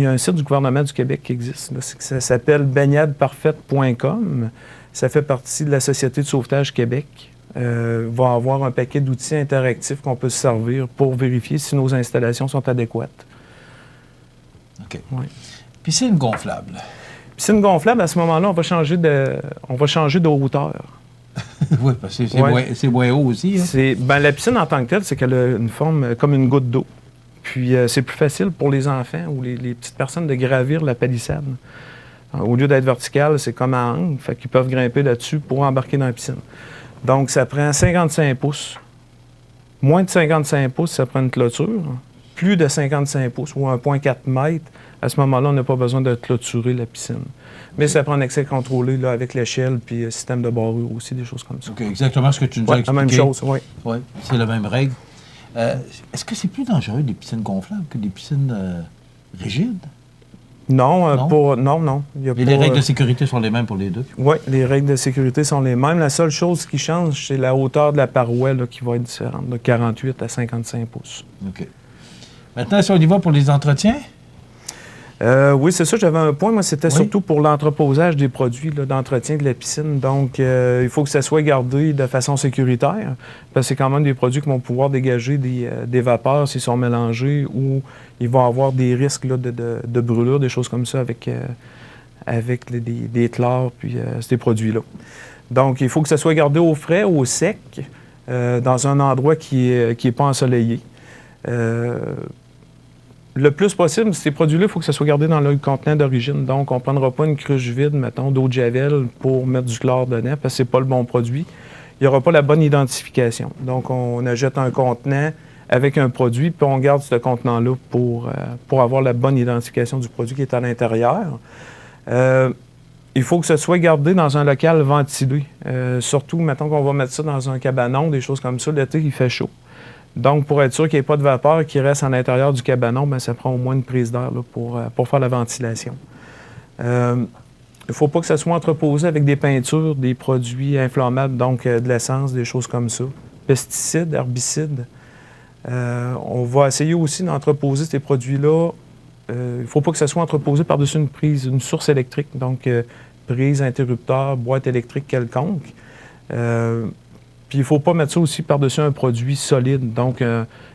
un site du gouvernement du Québec qui existe. Là. Ça s'appelle baignadeparfaite.com. Ça fait partie de la Société de sauvetage Québec. Va avoir un paquet d'outils interactifs qu'on peut se servir pour vérifier si nos installations sont adéquates. OK. Oui. Piscine gonflable. Piscine gonflable, à ce moment-là, on va changer de hauteur. Oui, parce que c'est moins haut aussi. Hein? La piscine, en tant que telle, c'est qu'elle a une forme comme une goutte d'eau. Puis, c'est plus facile pour les enfants ou les petites personnes de gravir la palissade. Au lieu d'être verticale, c'est comme à angle. Fait qu'ils peuvent grimper là-dessus pour embarquer dans la piscine. Donc, ça prend 55 pouces. Moins de 55 pouces, ça prend une clôture. Plus de 55 pouces ou 1,4 m, à ce moment-là, on n'a pas besoin de clôturer la piscine. Mais ça prend un accès contrôlé là, avec l'échelle puis le système de barrure aussi, des choses comme ça. OK, exactement ce que tu nous as expliqué. La même chose, oui. Oui, c'est la même règle. Est-ce que c'est plus dangereux des piscines gonflables que des piscines rigides? Non. Et les règles de sécurité sont les mêmes pour les deux? Oui, les règles de sécurité sont les mêmes. La seule chose qui change, c'est la hauteur de la paroi là, qui va être différente, de 48 à 55 pouces. OK. Maintenant, si on y va pour les entretiens? Oui, c'est ça. J'avais un point. Moi, c'était surtout pour l'entreposage des produits d'entretien de la piscine. Donc, il faut que ça soit gardé de façon sécuritaire, parce que c'est quand même des produits qui vont pouvoir dégager des vapeurs s'ils sont mélangés ou ils vont avoir des risques là, de brûlure, des choses comme ça avec des chlores puis ces produits-là. Donc, il faut que ça soit gardé au frais, au sec, dans un endroit qui est pas ensoleillé. Le plus possible, ces produits-là, il faut que ça soit gardé dans le contenant d'origine. Donc, on ne prendra pas une cruche vide, mettons, d'eau de javel pour mettre du chlore dedans, parce que ce n'est pas le bon produit. Il n'y aura pas la bonne identification. Donc, on achète un contenant avec un produit, puis on garde ce contenant-là pour avoir la bonne identification du produit qui est à l'intérieur. Il faut que ce soit gardé dans un local ventilé. Surtout, mettons qu'on va mettre ça dans un cabanon, des choses comme ça, l'été, il fait chaud. Donc, pour être sûr qu'il n'y ait pas de vapeur qui reste à l'intérieur du cabanon, bien, ça prend au moins une prise d'air là, pour faire la ventilation. Il ne faut pas que ça soit entreposé avec des peintures, des produits inflammables, donc de l'essence, des choses comme ça. Pesticides, herbicides. On va essayer aussi d'entreposer ces produits-là. Il ne faut pas que ça soit entreposé par-dessus une prise, une source électrique, donc prise, interrupteur, boîte électrique quelconque. Puis il ne faut pas mettre ça aussi par-dessus un produit solide. Donc,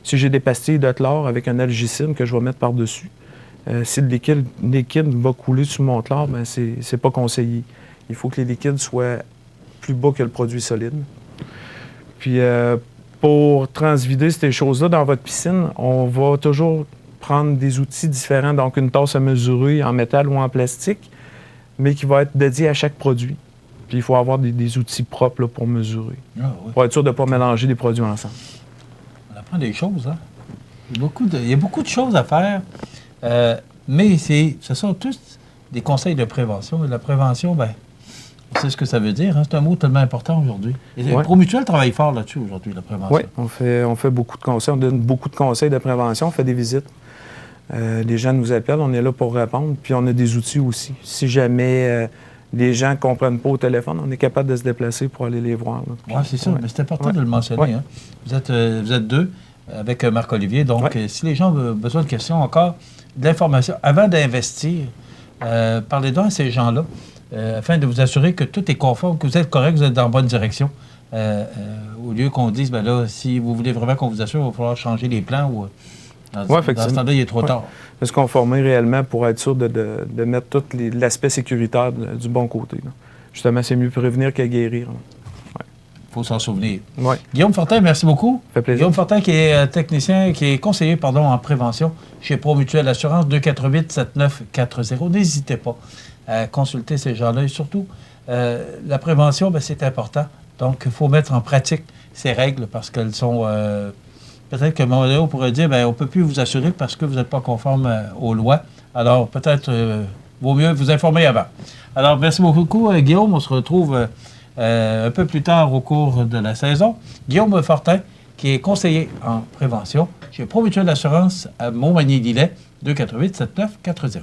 si j'ai des pastilles de chlore avec un algicine que je vais mettre par-dessus, si le liquide va couler sur mon chlore, bien, c'est pas conseillé. Il faut que les liquides soient plus bas que le produit solide. Puis, pour transvider ces choses-là dans votre piscine, on va toujours prendre des outils différents, donc une tasse à mesurer en métal ou en plastique, mais qui va être dédiée à chaque produit. Puis il faut avoir des outils propres là, pour mesurer, pour être sûr de ne pas mélanger des produits ensemble. On apprend des choses, hein? Il y a beaucoup de choses à faire, mais ce sont tous des conseils de prévention. Et la prévention, bien, on sait ce que ça veut dire. Hein? C'est un mot tellement important aujourd'hui. Et Promutuel travaille fort là-dessus aujourd'hui, la prévention. Oui, on fait beaucoup de conseils. On donne beaucoup de conseils de prévention. On fait des visites. Les gens nous appellent, on est là pour répondre. Puis on a des outils aussi. Si jamais les gens ne comprennent pas au téléphone, on est capable de se déplacer pour aller les voir. Oui, c'est ça. Mais c'est important de le mentionner. Hein? Vous êtes deux avec Marc-Olivier. Donc, si les gens ont besoin de questions encore, de l'information, avant d'investir, parlez-donc à ces gens-là afin de vous assurer que tout est conforme, que vous êtes correct, vous êtes dans la bonne direction. Au lieu qu'on dise, bien là, si vous voulez vraiment qu'on vous assure, il va falloir changer les plans ou... Dans ce temps-là, il est trop tard. De se conformer réellement pour être sûr de mettre tout l'aspect sécuritaire du bon côté. Là. Justement, c'est mieux prévenir que guérir. Il faut s'en souvenir. Ouais. Guillaume Fortin, merci beaucoup. Ça fait plaisir. Guillaume Fortin, qui est technicien, qui est conseiller en prévention chez Promutuel Assurance, 248-7940. N'hésitez pas à consulter ces gens-là. Et surtout, la prévention, bien, c'est important. Donc, il faut mettre en pratique ces règles parce qu'elles sont... peut-être qu'à un moment donné, on pourrait dire, bien, on ne peut plus vous assurer parce que vous n'êtes pas conforme aux lois. Alors, peut-être, vaut mieux vous informer avant. Alors, merci beaucoup, Guillaume. On se retrouve un peu plus tard au cours de la saison. Guillaume Fortin, qui est conseiller en prévention chez Promutuel d'assurance à Montmagny-Lillet, 248-7940.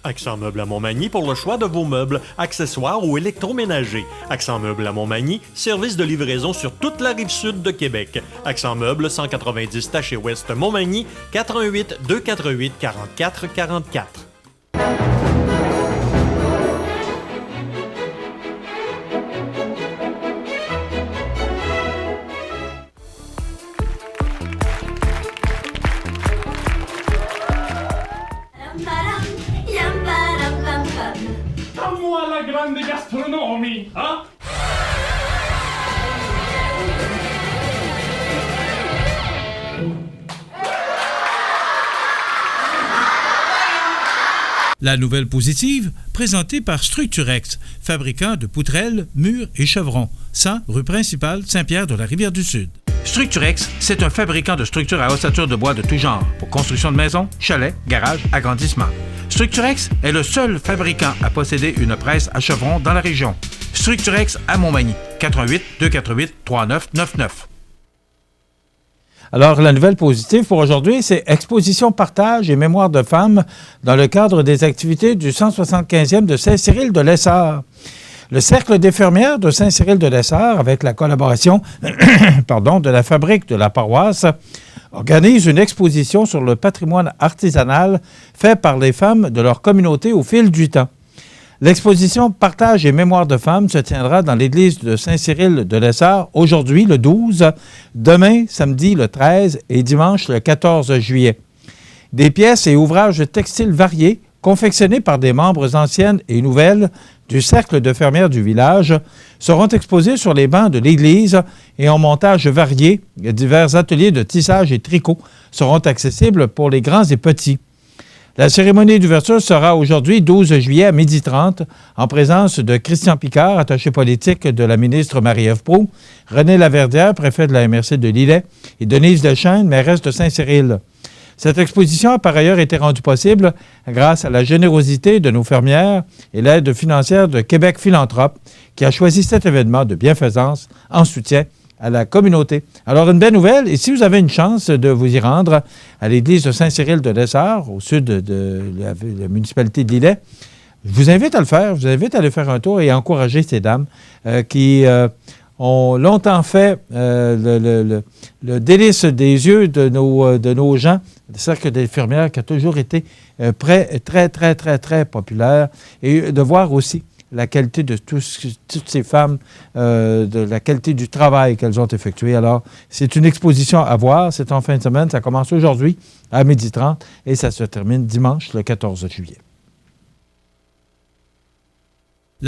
Accent Meubles à Montmagny pour le choix de vos meubles, accessoires ou électroménagers. Accent Meubles à Montmagny, service de livraison sur toute la rive sud de Québec. Accent Meubles, 190 Taché Ouest Montmagny, 418-248-4444. Moi la grande gastronomie, hein? La nouvelle positive, présentée par Structurex, fabricant de poutrelles, murs et chevrons, 100 rue principale Saint-Pierre de la Rivière-du-Sud. Structurex, c'est un fabricant de structures à ossature de bois de tout genre, pour construction de maisons, chalets, garages, agrandissements. Structurex est le seul fabricant à posséder une presse à chevrons dans la région. Structurex à Montmagny, 418-248-3999. Alors, la nouvelle positive pour aujourd'hui, c'est Exposition Partage et Mémoire de femmes dans le cadre des activités du 175e de Saint-Cyril-de-Lessard. Le Cercle d'infirmières de Saint-Cyril-de-Lessard, avec la collaboration de la Fabrique de la paroisse, organise une exposition sur le patrimoine artisanal fait par les femmes de leur communauté au fil du temps. L'exposition Partage et Mémoire de femmes se tiendra dans l'église de Saint-Cyril-de-Lessard aujourd'hui, le 12, demain, samedi, le 13 et dimanche, le 14 juillet. Des pièces et ouvrages textiles variés, confectionnés par des membres anciennes et nouvelles du Cercle de fermières du village, seront exposés sur les bancs de l'église et en montage varié. Divers ateliers de tissage et tricot seront accessibles pour les grands et petits. La cérémonie d'ouverture sera aujourd'hui, 12 juillet, à 12h30, en présence de Christian Picard, attaché politique de la ministre Marie-Ève Proulx, René Laverdière, préfet de la MRC de Lillet, et Denise Deschênes, mairesse de Saint-Cyril. Cette exposition a par ailleurs été rendue possible grâce à la générosité de nos fermières et l'aide financière de Québec Philanthrope, qui a choisi cet événement de bienfaisance en soutien à la communauté. Alors, une belle nouvelle, et si vous avez une chance de vous y rendre à l'église de Saint-Cyril de Lessard, au sud de la municipalité de Lillet, je vous invite à le faire. Je vous invite à aller faire un tour et à encourager ces dames qui ont longtemps fait le délice des yeux de nos gens. Le cercle des infirmières qui a toujours été très populaire. Et de voir aussi la qualité de toutes ces femmes, de la qualité du travail qu'elles ont effectué. Alors, c'est une exposition à voir. C'est en fin de semaine. Ça commence aujourd'hui à 12h30 et ça se termine dimanche, le 14 juillet.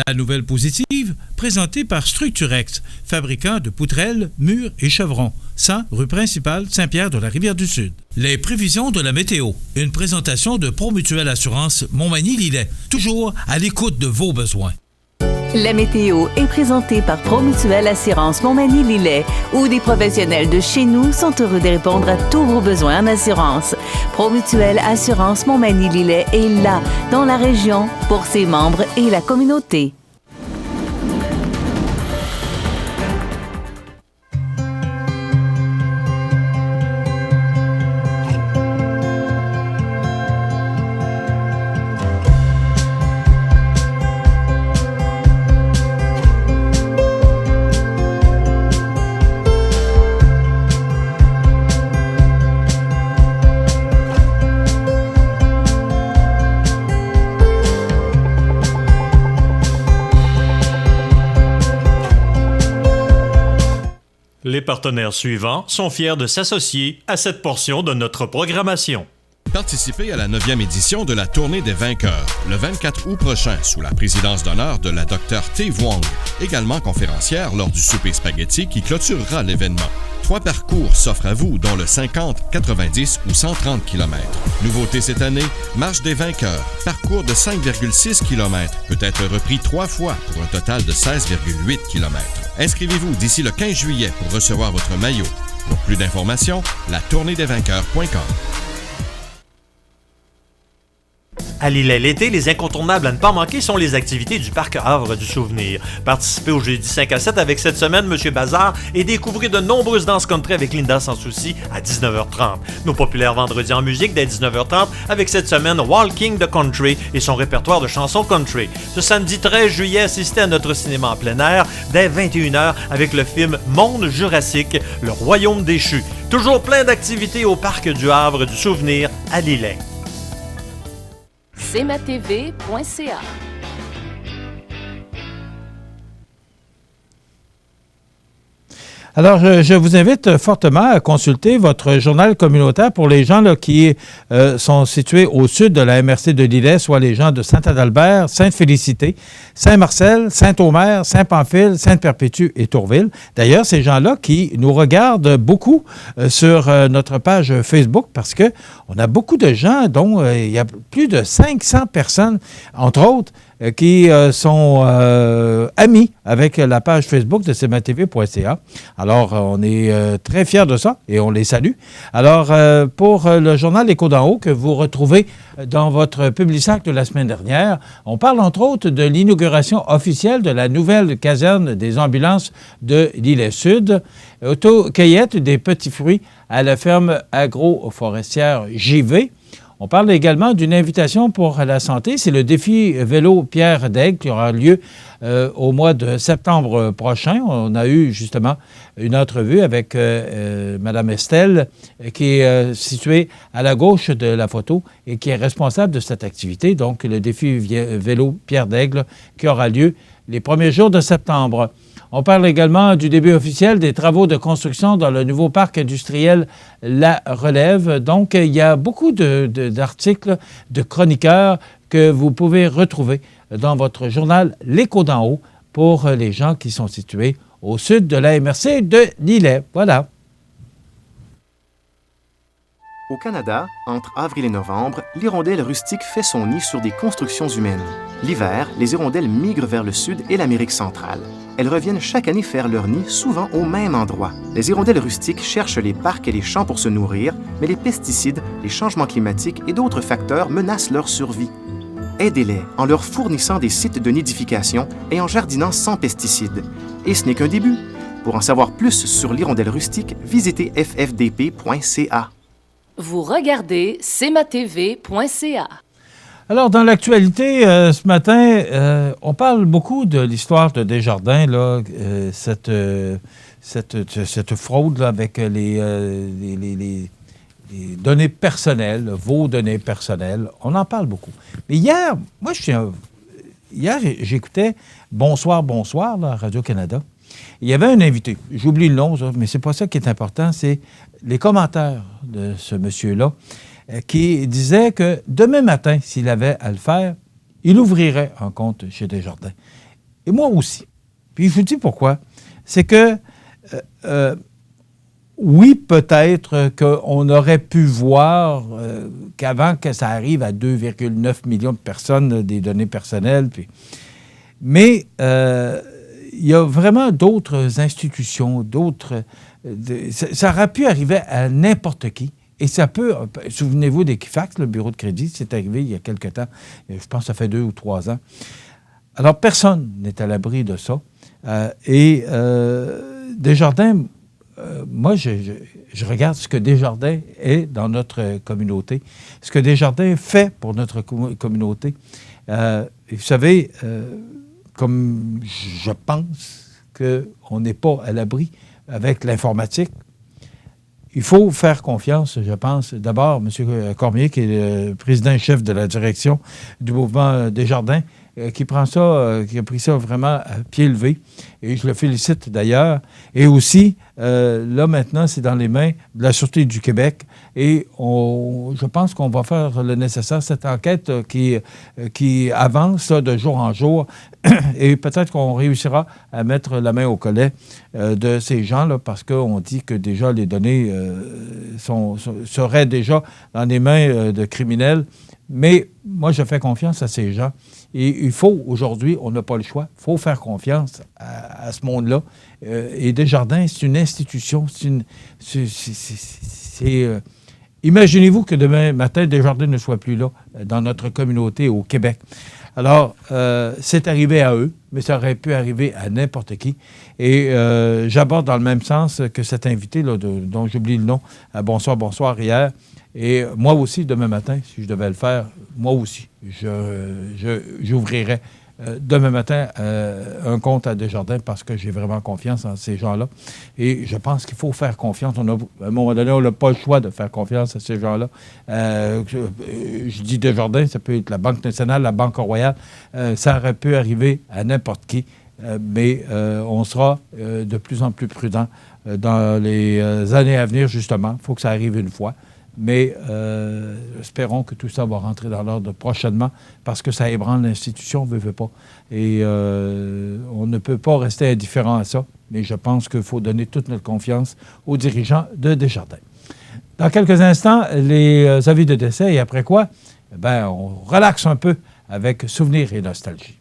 La nouvelle positive, présentée par Structurex, fabricant de poutrelles, murs et chevrons, 100 rue principale Saint-Pierre de la Rivière-du-Sud. Les prévisions de la météo, une présentation de Promutuelle Assurance Montmagny-Lillet, toujours à l'écoute de vos besoins. La météo est présentée par Promutuelle Assurance Montmagny-Lillet, où des professionnels de chez nous sont heureux de répondre à tous vos besoins en assurance. Promutuelle Assurance Montmagny-Lillet est là, dans la région, pour ses membres et la communauté. Les partenaires suivants sont fiers de s'associer à cette portion de notre programmation. Participez à la 9e édition de la Tournée des vainqueurs, le 24 août prochain, sous la présidence d'honneur de la Dr. T. Wong, également conférencière lors du souper spaghetti qui clôturera l'événement. 3 parcours s'offrent à vous, dont le 50, 90 ou 130 km. Nouveauté cette année, Marche des vainqueurs, parcours de 5,6 km, peut être repris 3 fois pour un total de 16,8 km. Inscrivez-vous d'ici le 15 juillet pour recevoir votre maillot. Pour plus d'informations, latourneedesvainqueurs.com. À Lillet l'été, les incontournables à ne pas manquer sont les activités du Parc Havre du Souvenir. Participez au jeudi 5 à 7 avec cette semaine Monsieur Bazar et découvrez de nombreuses danses country avec Linda Sans Souci à 19h30. Nos populaires vendredis en musique dès 19h30 avec cette semaine Walking the Country et son répertoire de chansons country. Ce samedi 13 juillet, assistez à notre cinéma en plein air dès 21h avec le film Monde Jurassique, le Royaume déchu. Toujours plein d'activités au Parc du Havre du Souvenir à Lillet. cmatv.ca. Alors, je vous invite fortement à consulter votre journal communautaire pour les gens là, qui sont situés au sud de la MRC de Lillet, soit les gens de Saint-Adalbert, Sainte-Félicité, Saint-Marcel, Saint-Omer, Saint-Pamphile, Sainte-Perpétue et Tourville. D'ailleurs, ces gens-là qui nous regardent beaucoup sur notre page Facebook parce qu'on a beaucoup de gens dont il y a plus de 500 personnes, entre autres, qui sont amis avec la page Facebook de cmatv.ca. Alors, on est très fiers de ça et on les salue. Alors, pour le journal L'Écho d'en haut que vous retrouvez dans votre Publisac de la semaine dernière, on parle entre autres de l'inauguration officielle de la nouvelle caserne des ambulances de Lillet-Sud, auto-cueillette des petits fruits à la ferme agro-forestière JV. On parle également d'une invitation pour la santé. C'est le défi vélo Pierre d'Aigle qui aura lieu au mois de septembre prochain. On a eu justement une entrevue avec Mme Estelle qui est située à la gauche de la photo et qui est responsable de cette activité. Donc, le défi vélo Pierre d'Aigle qui aura lieu les premiers jours de septembre. On parle également du début officiel des travaux de construction dans le nouveau parc industriel La Relève. Donc, il y a beaucoup d'articles, de chroniqueurs que vous pouvez retrouver dans votre journal L'Écho d'en haut pour les gens qui sont situés au sud de la MRC de Lillet. Voilà. Au Canada, entre avril et novembre, l'hirondelle rustique fait son nid sur des constructions humaines. L'hiver, les hirondelles migrent vers le sud et l'Amérique centrale. Elles reviennent chaque année faire leur nid, souvent au même endroit. Les hirondelles rustiques cherchent les parcs et les champs pour se nourrir, mais les pesticides, les changements climatiques et d'autres facteurs menacent leur survie. Aidez-les en leur fournissant des sites de nidification et en jardinant sans pesticides. Et ce n'est qu'un début. Pour en savoir plus sur l'hirondelle rustique, visitez ffdp.ca. Vous regardez cmatv.ca. Alors, dans l'actualité, ce matin, on parle beaucoup de l'histoire de Desjardins, là, cette fraude là, avec les données personnelles, vos données personnelles. On en parle beaucoup. Mais hier, j'écoutais Bonsoir, là, à Radio-Canada. Il y avait un invité. J'oublie le nom, mais c'est pas ça qui est important. C'est les commentaires de ce monsieur-là qui disait que demain matin, s'il avait à le faire, il ouvrirait un compte chez Desjardins. Et moi aussi. Puis je vous dis pourquoi. C'est que, oui, peut-être qu'on aurait pu voir qu'avant que ça arrive à 2,9 millions de personnes, des données personnelles, mais il y a vraiment d'autres institutions, ça aurait pu arriver à n'importe qui. Et ça peut, souvenez-vous d'Equifax, le bureau de crédit, c'est arrivé il y a quelque temps, je pense que ça fait 2 ou 3 ans. Alors, personne n'est à l'abri de ça. Desjardins, moi, je regarde ce que Desjardins est dans notre communauté, ce que Desjardins fait pour notre communauté. Vous savez, comme je pense qu'on n'est pas à l'abri avec l'informatique, il faut faire confiance, je pense. D'abord, M. Cormier, qui est le président-chef de la direction du mouvement Desjardins, qui a pris ça vraiment à pied levé. Et je le félicite d'ailleurs. Et aussi, là maintenant, c'est dans les mains de la Sûreté du Québec. Et je pense qu'on va faire le nécessaire, cette enquête qui avance là, de jour en jour. Et peut-être qu'on réussira à mettre la main au collet de ces gens-là, parce qu'on dit que déjà les données seraient déjà dans les mains de criminels. Mais moi, je fais confiance à ces gens. Et il faut, aujourd'hui, on n'a pas le choix, il faut faire confiance à ce monde-là. Et Desjardins, c'est une institution. Imaginez-vous que demain matin, Desjardins ne soit plus là, dans notre communauté au Québec. Alors, c'est arrivé à eux, mais ça aurait pu arriver à n'importe qui. Et j'aborde dans le même sens que cet invité, là, dont j'oublie le nom, à Bonsoir hier. Et moi aussi, demain matin, si je devais le faire, moi aussi, j'ouvrirais demain matin un compte à Desjardins parce que j'ai vraiment confiance en ces gens-là. Et je pense qu'il faut faire confiance. À un moment donné, on n'a pas le choix de faire confiance à ces gens-là. Je dis Desjardins, ça peut être la Banque nationale, la Banque royale. Ça aurait pu arriver à n'importe qui. Mais on sera de plus en plus prudent dans les années à venir, justement. Il faut que ça arrive une fois. Mais espérons que tout ça va rentrer dans l'ordre prochainement parce que ça ébranle l'institution, on ne veut pas. Et on ne peut pas rester indifférent à ça. Mais je pense qu'il faut donner toute notre confiance aux dirigeants de Desjardins. Dans quelques instants, les avis de décès. Et après quoi, on relaxe un peu avec souvenirs et nostalgie.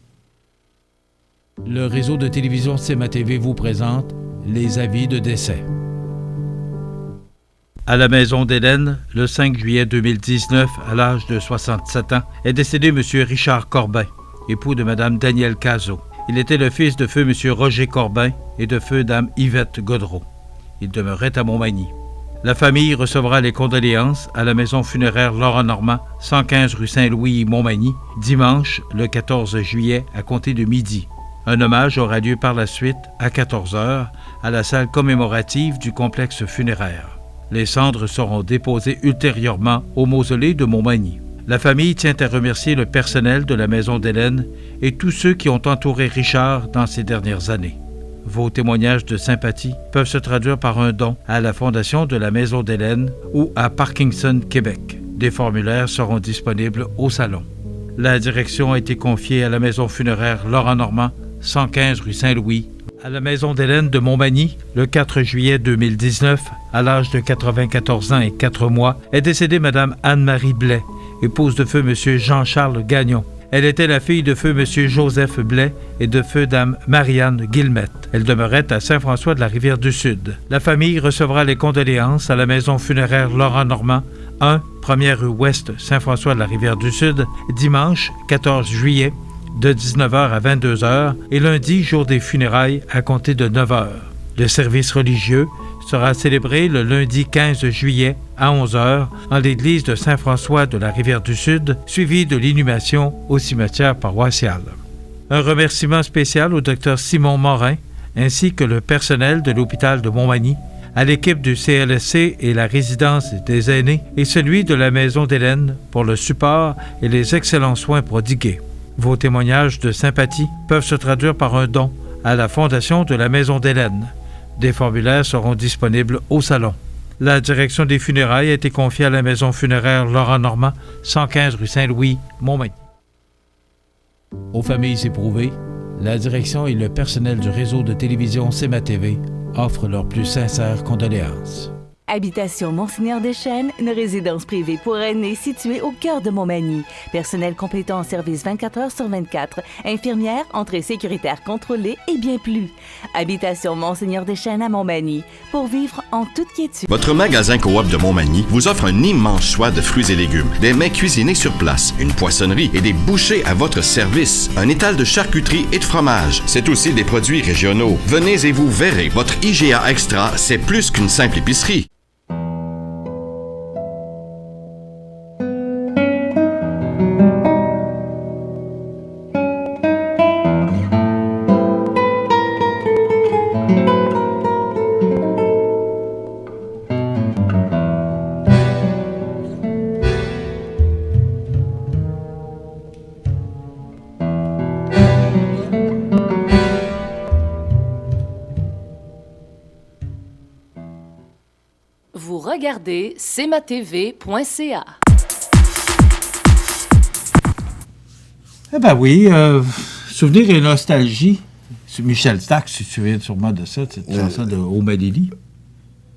Le réseau de télévision CMA-TV vous présente les avis de décès. À la maison d'Hélène, le 5 juillet 2019, à l'âge de 67 ans, est décédé M. Richard Corbin, époux de Mme Danielle Cazot. Il était le fils de feu M. Roger Corbin et de feu Dame Yvette Godreau. Il demeurait à Montmagny. La famille recevra les condoléances à la maison funéraire Laurent Normand, 115 rue Saint-Louis, Montmagny, dimanche, le 14 juillet, à compter de midi. Un hommage aura lieu par la suite, à 14h, à la salle commémorative du complexe funéraire. Les cendres seront déposées ultérieurement au mausolée de Montmagny. La famille tient à remercier le personnel de la maison d'Hélène et tous ceux qui ont entouré Richard dans ces dernières années. Vos témoignages de sympathie peuvent se traduire par un don à la Fondation de la Maison d'Hélène ou à Parkinson, Québec. Des formulaires seront disponibles au salon. La direction a été confiée à la maison funéraire Laurent Normand, 115 rue Saint-Louis, À la maison d'Hélène de Montmagny, le 4 juillet 2019, à l'âge de 94 ans et 4 mois, est décédée Mme Anne-Marie Blais, épouse de feu M. Jean-Charles Gagnon. Elle était la fille de feu M. Joseph Blais et de feu Dame Marianne Guillemette. Elle demeurait à Saint-François de la Rivière-du-Sud. La famille recevra les condoléances à la maison funéraire Laurent Normand, 1, 1er rue Ouest, Saint-François de la Rivière-du-Sud, dimanche 14 juillet, de 19h à 22h et lundi, jour des funérailles, à compter de 9h. Le service religieux sera célébré le lundi 15 juillet à 11h en l'église de Saint-François de la Rivière-du-Sud, suivi de l'inhumation au cimetière paroissial. Un remerciement spécial au Dr Simon Morin ainsi que le personnel de l'hôpital de Montmagny, à l'équipe du CLSC et la résidence des aînés et celui de la maison d'Hélène pour le support et les excellents soins prodigués. Vos témoignages de sympathie peuvent se traduire par un don à la Fondation de la Maison d'Hélène. Des formulaires seront disponibles au salon. La direction des funérailles a été confiée à la maison funéraire Laurent Normand, 115 rue Saint-Louis, Montmagny. Aux familles éprouvées, la direction et le personnel du réseau de télévision CMA-TV offrent leurs plus sincères condoléances. Habitation Monseigneur Deschênes, une résidence privée pour aînés située au cœur de Montmagny. Personnel compétent en service 24 heures sur 24. Infirmière, entrée sécuritaire contrôlée et bien plus. Habitation Monseigneur Deschênes à Montmagny. Pour vivre en toute quiétude. Votre magasin Coop de Montmagny vous offre un immense choix de fruits et légumes, des mets cuisinés sur place, une poissonnerie et des bouchées à votre service, un étal de charcuterie et de fromage. C'est aussi des produits régionaux. Venez et vous verrez, votre IGA Extra, c'est plus qu'une simple épicerie. Vous regardez cmatv.ca. Eh bien oui, souvenir et nostalgie. C'est Michel Stax, tu te souviens sûrement de ça, cette chanson de O'Malley.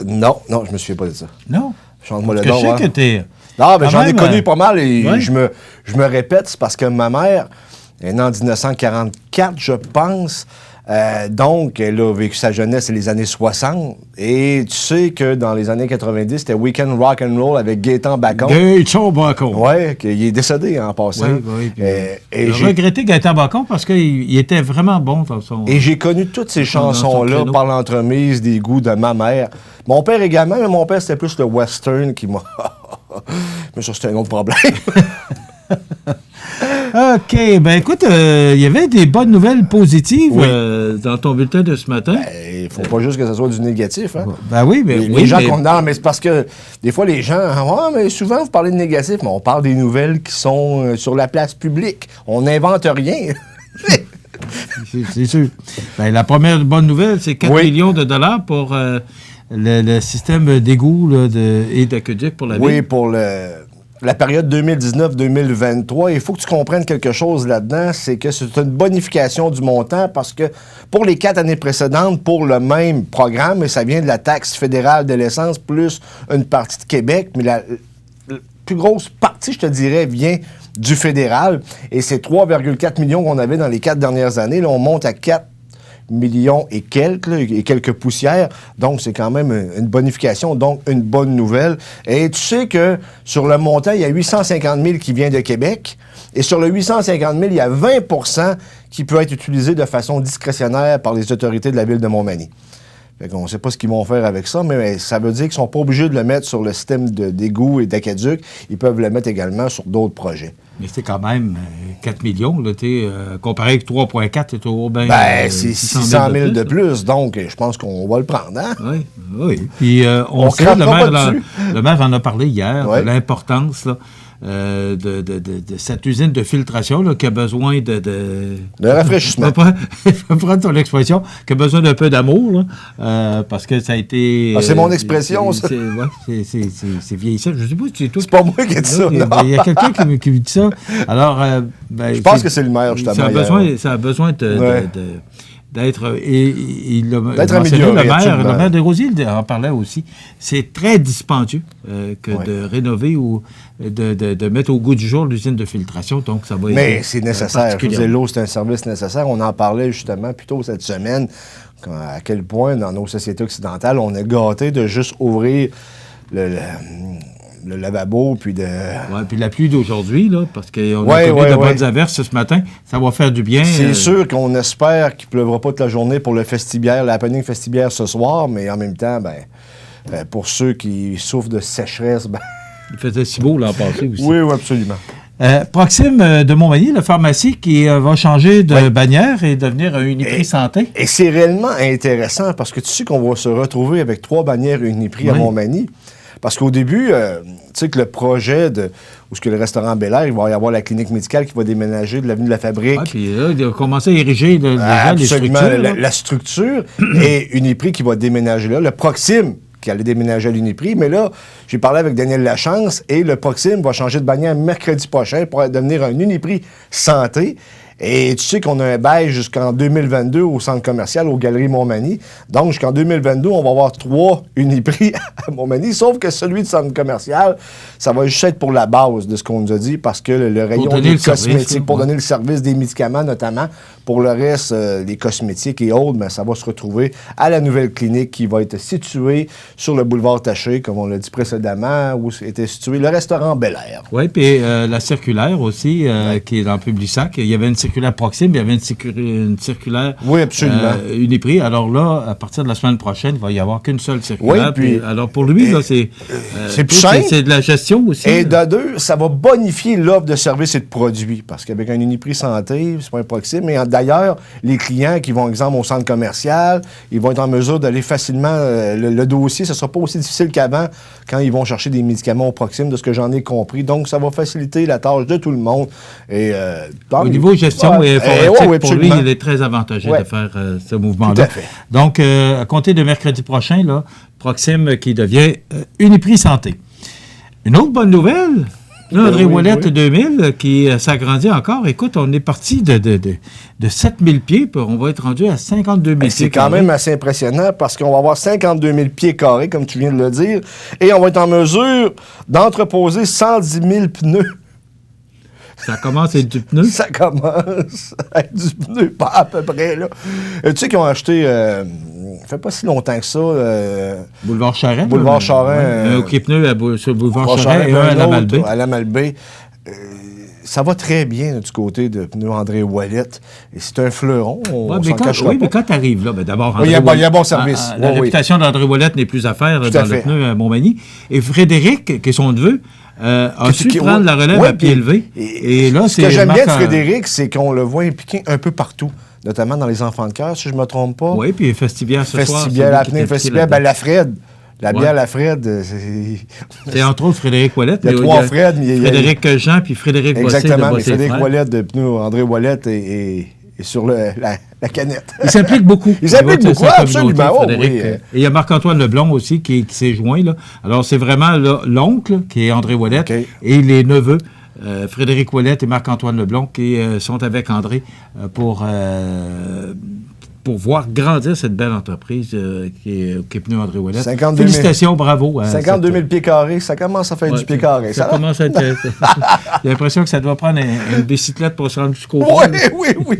Non, je me souviens pas de ça. Non? Chante-moi le nom. Je sais que t'es... Non, mais j'en ai connu pas mal et ouais. je me répète, c'est parce que ma mère est née en 1944, je pense. Donc, elle a vécu sa jeunesse et les années 60. Et tu sais que dans les années 90, c'était Weekend Rock and Roll avec Gaétan Bacon. Gaétan Bacon. Oui, il est décédé en passant. Oui. J'ai regretté Gaétan Bacon parce qu'il était vraiment bon dans son... Et j'ai connu toutes ces chansons-là par l'entremise des goûts de ma mère. Mon père également, mais mon père, c'était plus le western qui m'a... Mais ça, c'était un autre problème. OK. Ben écoute, il y avait des bonnes nouvelles positives dans ton bulletin de ce matin. Il ne faut pas juste que ce soit du négatif. Hein? Ben oui, mais... Les gens condamnent, mais c'est parce que des fois, les gens... mais souvent, vous parlez de négatif, mais on parle des nouvelles qui sont sur la place publique. On n'invente rien. c'est sûr. Ben, la première bonne nouvelle, c'est 4 millions de dollars pour le système d'égout et d'aqueduc pour la ville. Oui, pour la période 2019-2023, il faut que tu comprennes quelque chose là-dedans, c'est que c'est une bonification du montant parce que pour les 4 années précédentes, pour le même programme, et ça vient de la taxe fédérale de l'essence plus une partie de Québec, mais la plus grosse partie, je te dirais, vient du fédéral. Et c'est 3,4 millions qu'on avait dans les 4 dernières années. Là, on monte à 4 millions et quelques poussières. Donc, c'est quand même une bonification, donc une bonne nouvelle. Et tu sais que sur le montant, il y a 850 000 qui vient de Québec. Et sur le 850 000, il y a 20 % qui peut être utilisé de façon discrétionnaire par les autorités de la ville de Montmagny. Fait qu'on ne sait pas ce qu'ils vont faire avec ça, mais ça veut dire qu'ils ne sont pas obligés de le mettre sur le système d'égout et d'aqueduc. Ils peuvent le mettre également sur d'autres projets. Mais c'est quand même 4 millions, là, comparé avec 3,4, c'est toujours bien... Ben, c'est 600 000 de plus, donc je pense qu'on va le prendre, hein? Oui. Puis on sait, le maire en a parlé hier, de l'importance, là, de cette usine de filtration là, qui a besoin de rafraîchissement. Je vais prendre ton expression, qui a besoin d'un peu d'amour, là, parce que ça a été... c'est mon expression, ça. C'est vieillissant. Je ne sais pas si c'est toi. C'est pas moi qui ai dit ça, non. Il y a quelqu'un qui me dit ça. Alors, je pense que c'est le maire, justement. Ça a besoin d'être... Et il l'a d'être mentionné, amélioré, le maire de Rosier en parlait aussi. C'est très dispendieux de rénover ou de mettre au goût du jour l'usine de filtration. Donc, ça va être... Mais c'est nécessaire. Je vous disais, l'eau, c'est un service nécessaire. On en parlait justement plus tôt cette semaine, à quel point, dans nos sociétés occidentales, on est gâtés de juste ouvrir le lavabo, puis de... Oui, puis la pluie d'aujourd'hui, là, parce qu'on a connu de bonnes averses ce matin, ça va faire du bien. C'est sûr qu'on espère qu'il ne pleuvra pas toute la journée pour le Festibiaire, l'happening Festibiaire ce soir, mais en même temps, pour ceux qui souffrent de sécheresse, il faisait si beau l'an passé aussi. Oui, absolument. Proxime de Montmagny, la pharmacie qui va changer de bannière et devenir un Uniprix Santé. Et c'est réellement intéressant parce que tu sais qu'on va se retrouver avec 3 bannières Uniprix à Montmagny. Parce qu'au début, tu sais que le projet où le restaurant Bel Air, il va y avoir la clinique médicale qui va déménager de l'avenue de la Fabrique. Ah, puis là, il a commencé à ériger les structures. La structure et Uniprix qui va déménager là. Le Proxime qui allait déménager à l'Uniprix. Mais là, j'ai parlé avec Daniel Lachance et le Proxime va changer de bannière mercredi prochain pour devenir un Uniprix Santé. Et tu sais qu'on a un bail jusqu'en 2022 au centre commercial, aux Galeries Montmagny. Donc, jusqu'en 2022, on va avoir 3 Uniprix à Montmagny, sauf que celui du centre commercial, ça va juste être pour la base de ce qu'on nous a dit, parce que le rayon des cosmétiques, pour donner le service des médicaments notamment, pour le reste, des cosmétiques et autres, ça va se retrouver à la nouvelle clinique qui va être située sur le boulevard Taché, comme on l'a dit précédemment, où était situé le restaurant Bel Air. Oui, puis la circulaire aussi, qui est dans Publisac, il y avait une circulaire Proxime, il y avait une circulaire Uniprix. Alors là, à partir de la semaine prochaine, il va y avoir qu'une seule circulaire. Oui, alors pour lui, là, c'est plus simple. C'est de la gestion aussi. Et de deux, ça va bonifier l'offre de services et de produits. Parce qu'avec un Uniprix Santé, c'est pas un Proxime, mais d'ailleurs, les clients qui vont, exemple, au centre commercial, ils vont être en mesure d'aller facilement... le dossier, ce ne sera pas aussi difficile qu'avant quand ils vont chercher des médicaments au Proxime, de ce que j'en ai compris. Donc, ça va faciliter la tâche de tout le monde. Et, au niveau gestion et informatique, pour lui, il est très avantageux de faire ce mouvement-là. Tout à fait. Donc, à compter de mercredi prochain, là, Proxime qui devient Uniprix Santé. Une autre bonne nouvelle... Là, André Ouellette 2000 qui s'agrandit encore. Écoute, on est parti de 7000 pieds, puis on va être rendu à 52 000 pieds. C'est quand même assez impressionnant parce qu'on va avoir 52 000 pieds carrés, comme tu viens de le dire, et on va être en mesure d'entreposer 110 000 pneus. Ça commence à être du pneu? Ça commence à être du pneu, pas à peu près, là. Tu sais qu'ils ont acheté... ça fait pas si longtemps que ça. Boulevard Charest. Boulevard Charest. Un hockey pneu sur Boulevard Charest et un à la Malbaie. À la Malbaie. Ça va très bien du côté de pneus André Ouellette. Et c'est un fleuron. Mais quand tu arrives là, d'abord, il y a bon service. La réputation d'André Ouellette n'est plus à faire dans le pneu à Montmagny. Et Frédéric, qui est son neveu, a su prendre la relève à pied levé. Et là, ce que j'aime bien de Frédéric, c'est qu'on le voit impliqué un peu partout. Notamment dans les enfants de cœur, si je ne me trompe pas. Oui, puis Festibiaire ce soir. Festibiaire, la Fred. La bière La Fred, c'est entre autres Frédéric Ouellette. Il y a 3 Fred. Frédéric Jean puis Frédéric Bossé. Exactement, mais Frédéric Ouellette de pneus André Ouellette est sur la canette. Il s'implique beaucoup. Il s'implique beaucoup, absolument. Et il y a Marc-Antoine Leblond aussi qui s'est joint. Là. Alors, c'est vraiment l'oncle, qui est André Ouellette, et les neveux, Frédéric Ouellette et Marc-Antoine Leblond, qui sont avec André pour voir grandir cette belle entreprise qui est Pneus André Ouellette. Félicitations, bravo. 52 000 pieds carrés, ça commence à faire du pied carré. Ça commence à être... J'ai l'impression que ça doit prendre une bicyclette pour se rendre jusqu'au bout. Oui.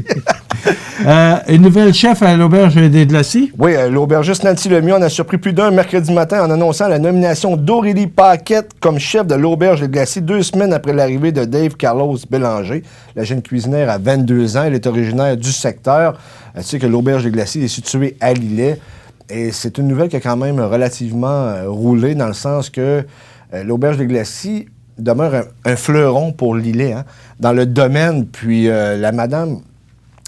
Une nouvelle chef à l'Auberge des Glacis. Oui, l'aubergiste Nancy Lemieux en a surpris plus d'un mercredi matin en annonçant la nomination d'Aurélie Paquette comme chef de l'Auberge des Glacis 2 semaines après l'arrivée de Dave Carlos Bélanger. La jeune cuisinière a 22 ans, elle est originaire du secteur. Tu sais que l'Auberge des Glacis est située à Lillet. Et c'est une nouvelle qui a quand même relativement roulé dans le sens que l'Auberge des Glacis demeure un fleuron pour Lillet, hein, dans le domaine. Puis la madame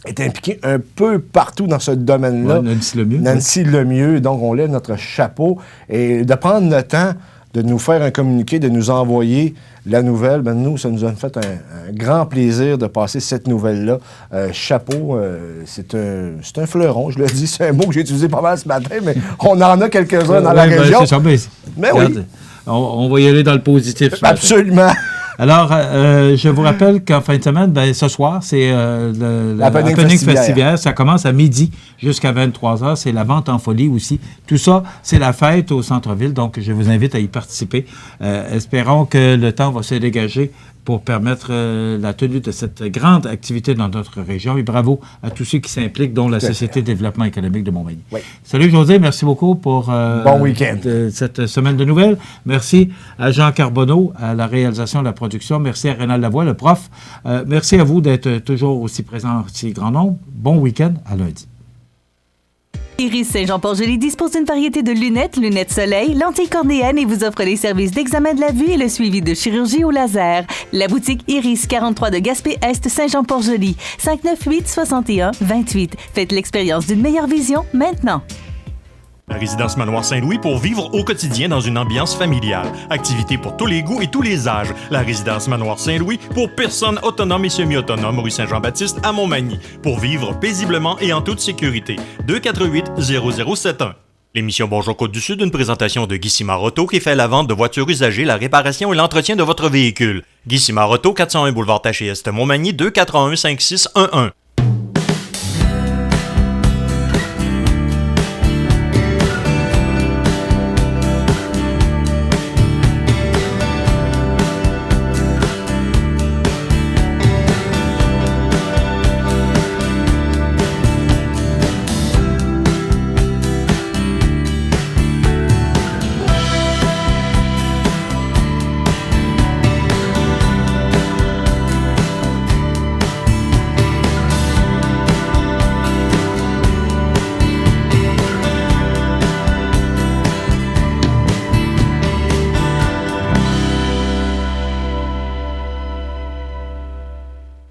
est impliquée un peu partout dans ce domaine-là. Ouais, Nancy Lemieux. Nancy Lemieux. Donc, on lève notre chapeau. Et de prendre le temps de nous faire un communiqué, de nous envoyer la nouvelle, nous, ça nous a fait un grand plaisir de passer cette nouvelle-là. Chapeau, c'est un fleuron, je le dis, c'est un mot que j'ai utilisé pas mal ce matin, mais on en a quelques-uns dans la région. C'est ça, mais oui. On va y aller dans le positif. Absolument. Alors, je vous rappelle qu'en fin de semaine, ce soir, c'est l'Happening Festivière. Ça commence à midi jusqu'à 23h. C'est la vente en folie aussi. Tout ça, c'est la fête au centre-ville. Donc, je vous invite à y participer. Espérons que le temps va se dégager pour permettre la tenue de cette grande activité dans notre région. Et bravo à tous ceux qui s'impliquent, dont la Société de développement économique de Montmagny. Oui. Salut José, merci beaucoup pour bon week-end. Cette semaine de nouvelles. Merci à Jean Carbonneau, à la réalisation de la production. Merci à Rénal Lavoie, le prof. Merci à vous d'être toujours aussi présent, si grand nombre. Bon week-end, à lundi. Iris Saint-Jean-Port-Joli dispose d'une variété de lunettes soleil, lentilles cornéennes et vous offre les services d'examen de la vue et le suivi de chirurgie au laser. La boutique Iris 43 de Gaspé-Est Saint-Jean-Port-Joli, 598-61-28. Faites l'expérience d'une meilleure vision maintenant. La résidence Manoir Saint-Louis pour vivre au quotidien dans une ambiance familiale. Activités pour tous les goûts et tous les âges. La résidence Manoir Saint-Louis pour personnes autonomes et semi-autonomes, rue Saint-Jean-Baptiste à Montmagny. Pour vivre paisiblement et en toute sécurité. 248-0071. L'émission Bonjour Côte-du-Sud, une présentation de Guy Simard Auto qui fait la vente de voitures usagées, la réparation et l'entretien de votre véhicule. Guy Simard Auto, 401 boulevard Taché-Est, Montmagny, 241-5611.